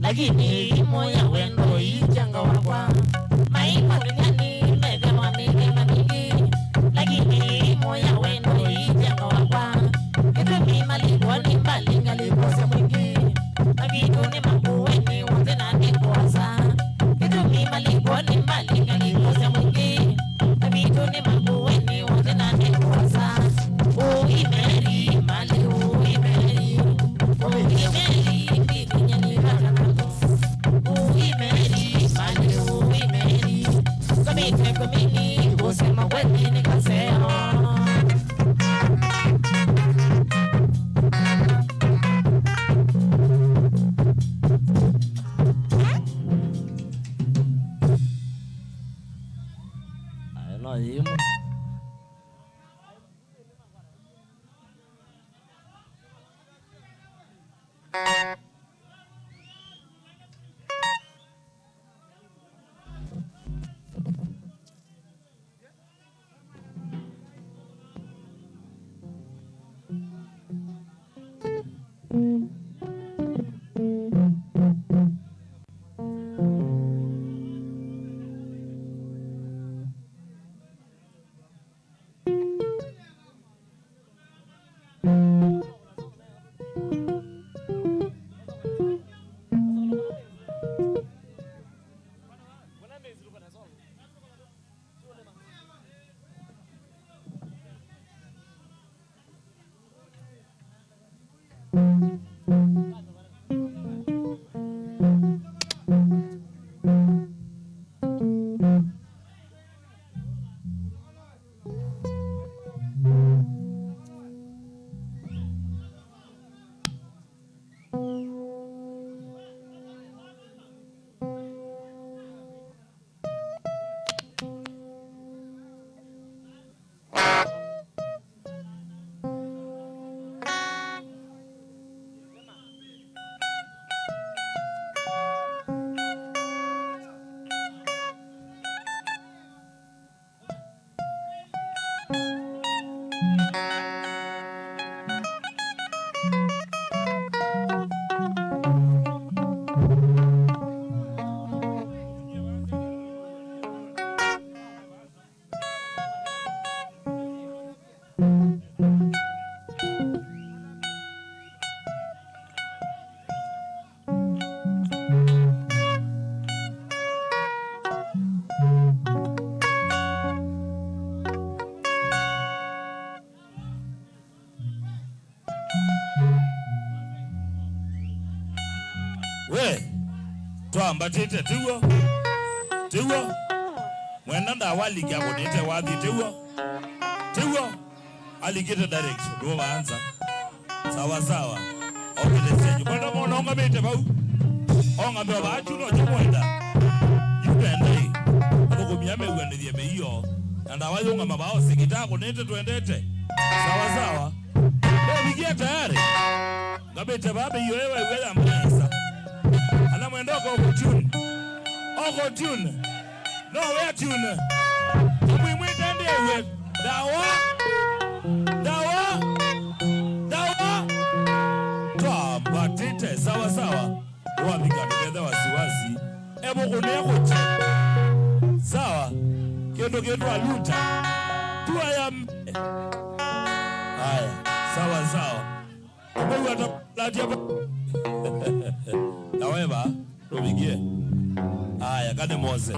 Lakini moya wendo ijanga wakwa maima duniani mege mwamige mamingi lakini moya wendo ijanga wakwa kitu mi maligwa ni mbali ngalikose mwingi mabidu ni makuweni wote na nikuwasa kitu mi maligwa ni mbali ngalikose mwingi mabidu ni makuweni wote na nikuwasa uimeri mali uimeri uimeri bidunya ni rana Ambatete tiwo mwenda nda waliga kunite wathi tiwo aligete direct do baanza sawa obelesenyu kwenda mona ongamete bau ongambe bachuno chomwenda yupende aboko myame wendithie meiyo nda wayonga mabao sikita kunite twendete sawa bigia tayari ngabete babe yewe wewe amesa ana mwendoko oko tune no we tune mwe tande we dawa twa batete sawa wabika together wasiwasi ebo kuneko sawa kendo aluta tuwa ya haya sawa kwa atapalatia naweba tubigie haya kade Mose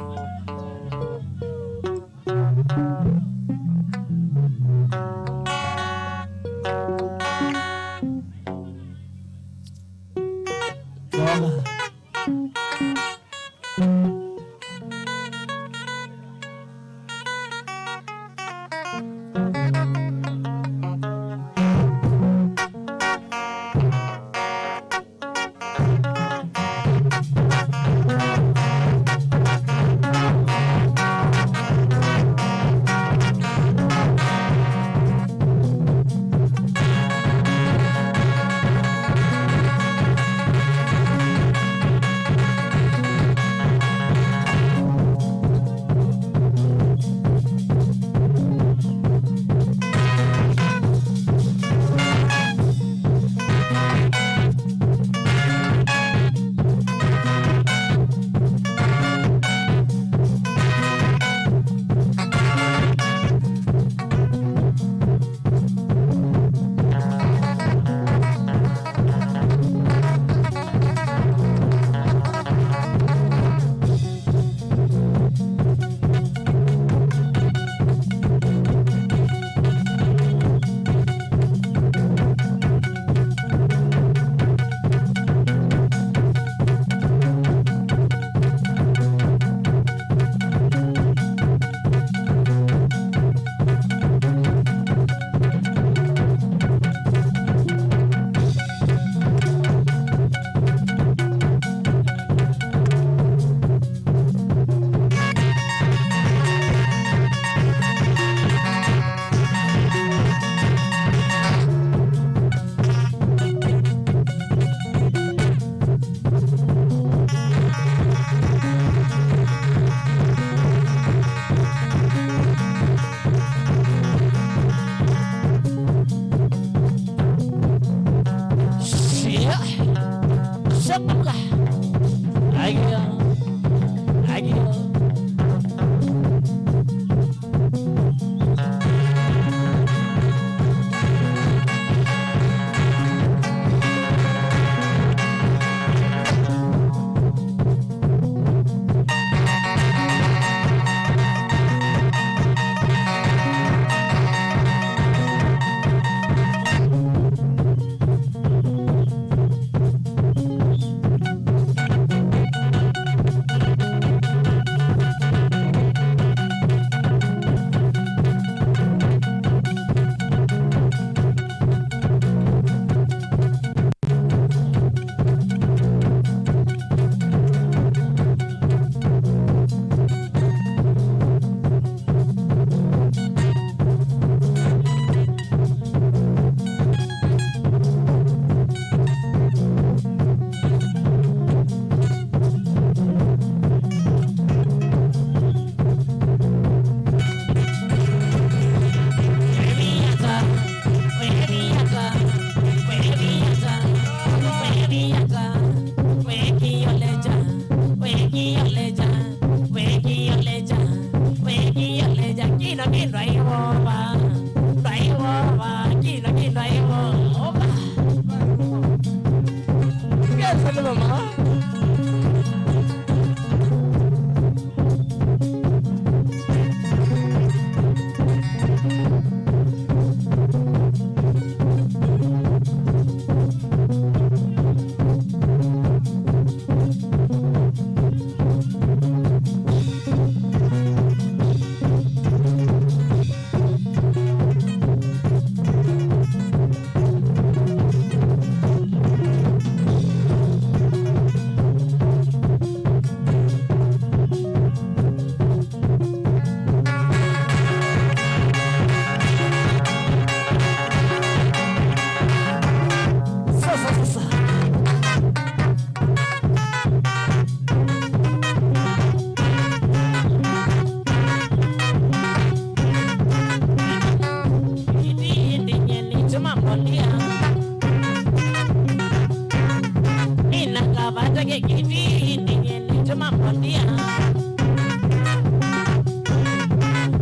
Begini ni cuma mondia.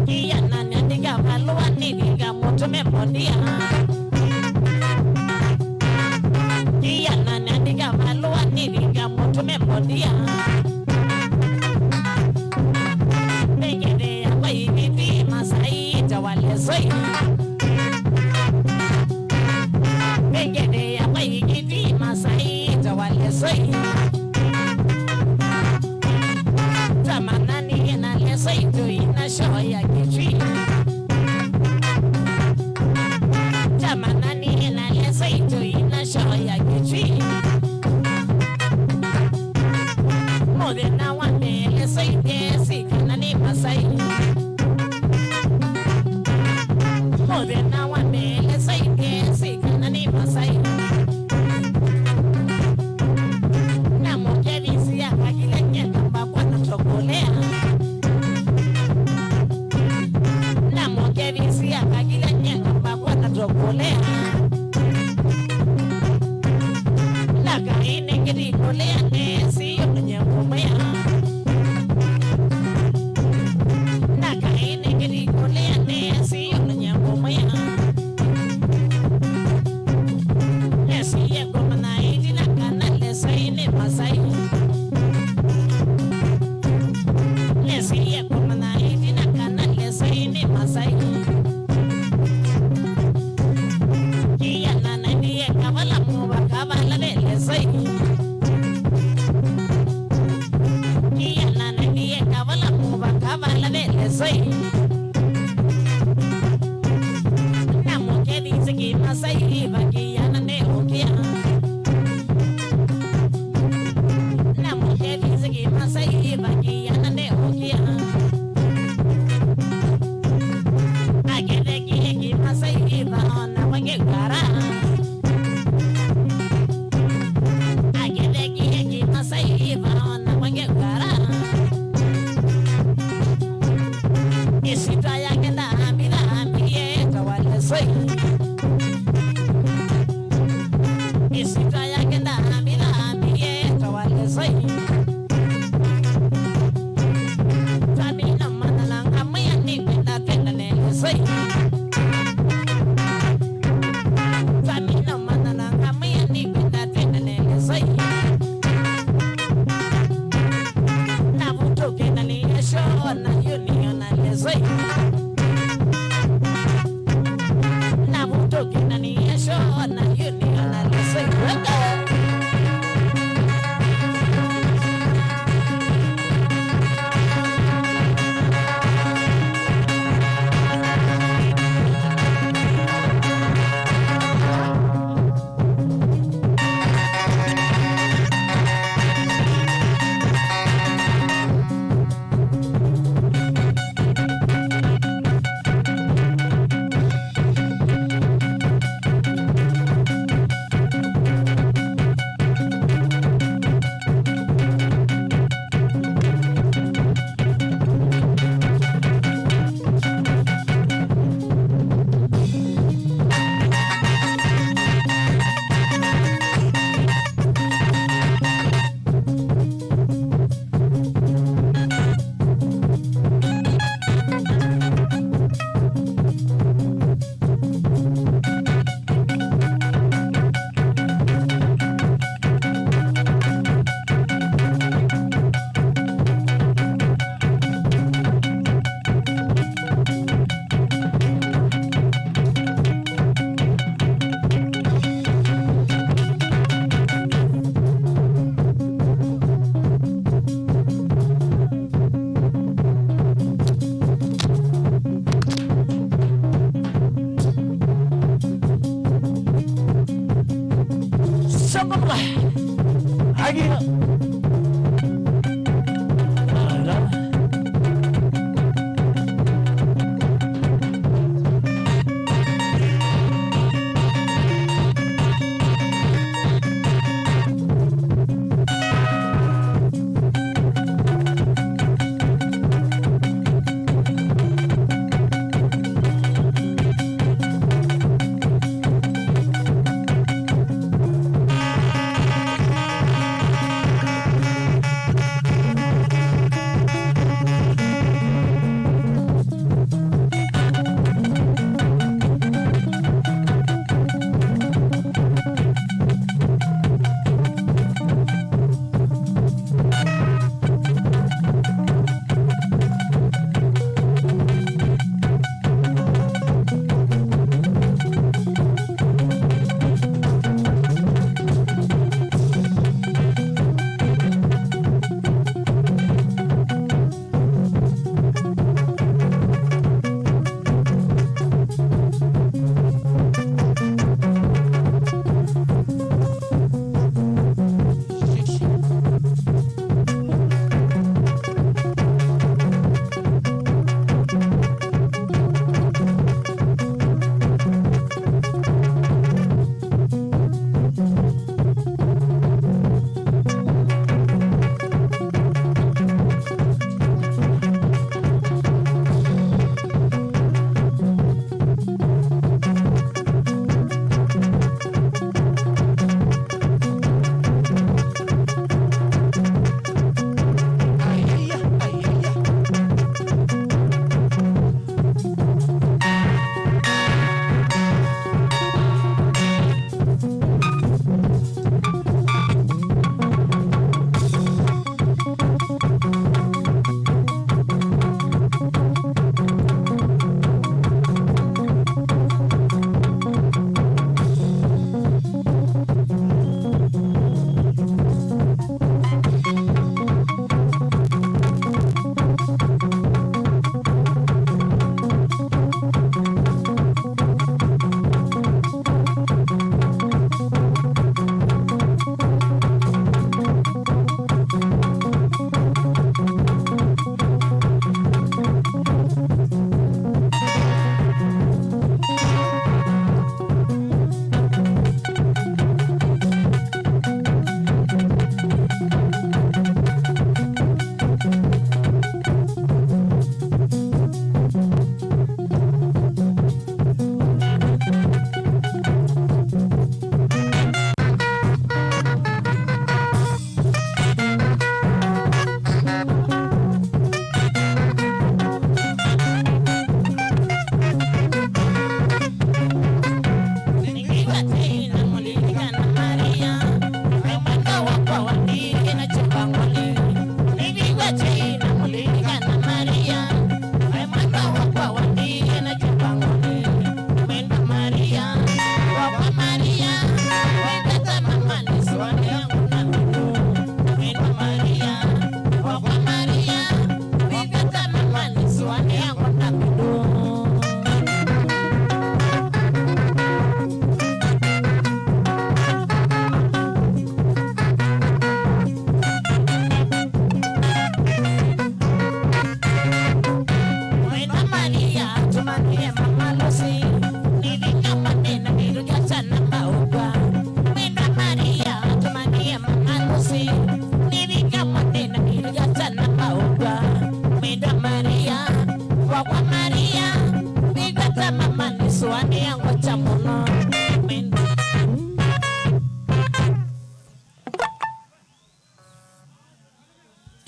Iya nanya tiga maluan nih kamu cuma mondia. Iya nanya tiga maluan nih kamu cuma mondia. Begini apa ini masai jawale soi. Begini apa ini masai jawale soi. Zamanani na lesai tu ina shoya kichi. Zamanani na lesai tu ina shoya kichi. Modena wande lesai desi kanani masai. Modena wande lesai desi kanani masai. Namo jadi siap lagi lagi tambah kuat chokolea. Namo jadi siap lagi lagi tambah kuat chokolea. Laga ini jadi kolea nesi punya kumaya. Laga ini jadi kolea nesi punya kumaya. Nesi yang kumenai di nakana lesa ini masai. Nesi yang kumenai di nakana lesa ini masai. Iya nana dia kabala muba kabala lesa. Iya nana dia kabala muba kabala lesa. Namo jadi segi masai bagi nane okia. Namo jadi segi masai bagi nane okia. Agede gigi masai baona bagi gara. Agede gigi masai baona bagi gara. Isita yakenda amira amiye tawale soi. Isita yakenda amira amiye tawale soi. Tami namana lang amaya ni kwenda tena nene soi. Tami namana lang amaya ni kwenda tena nene soi. Nabuto kena ni yesho na yuni na lesoi. Nabuto kena ni yesho na yuni na lesoi.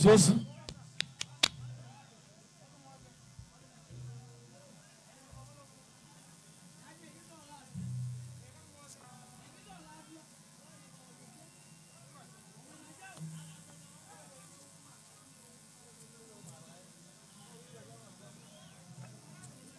mbosi wesu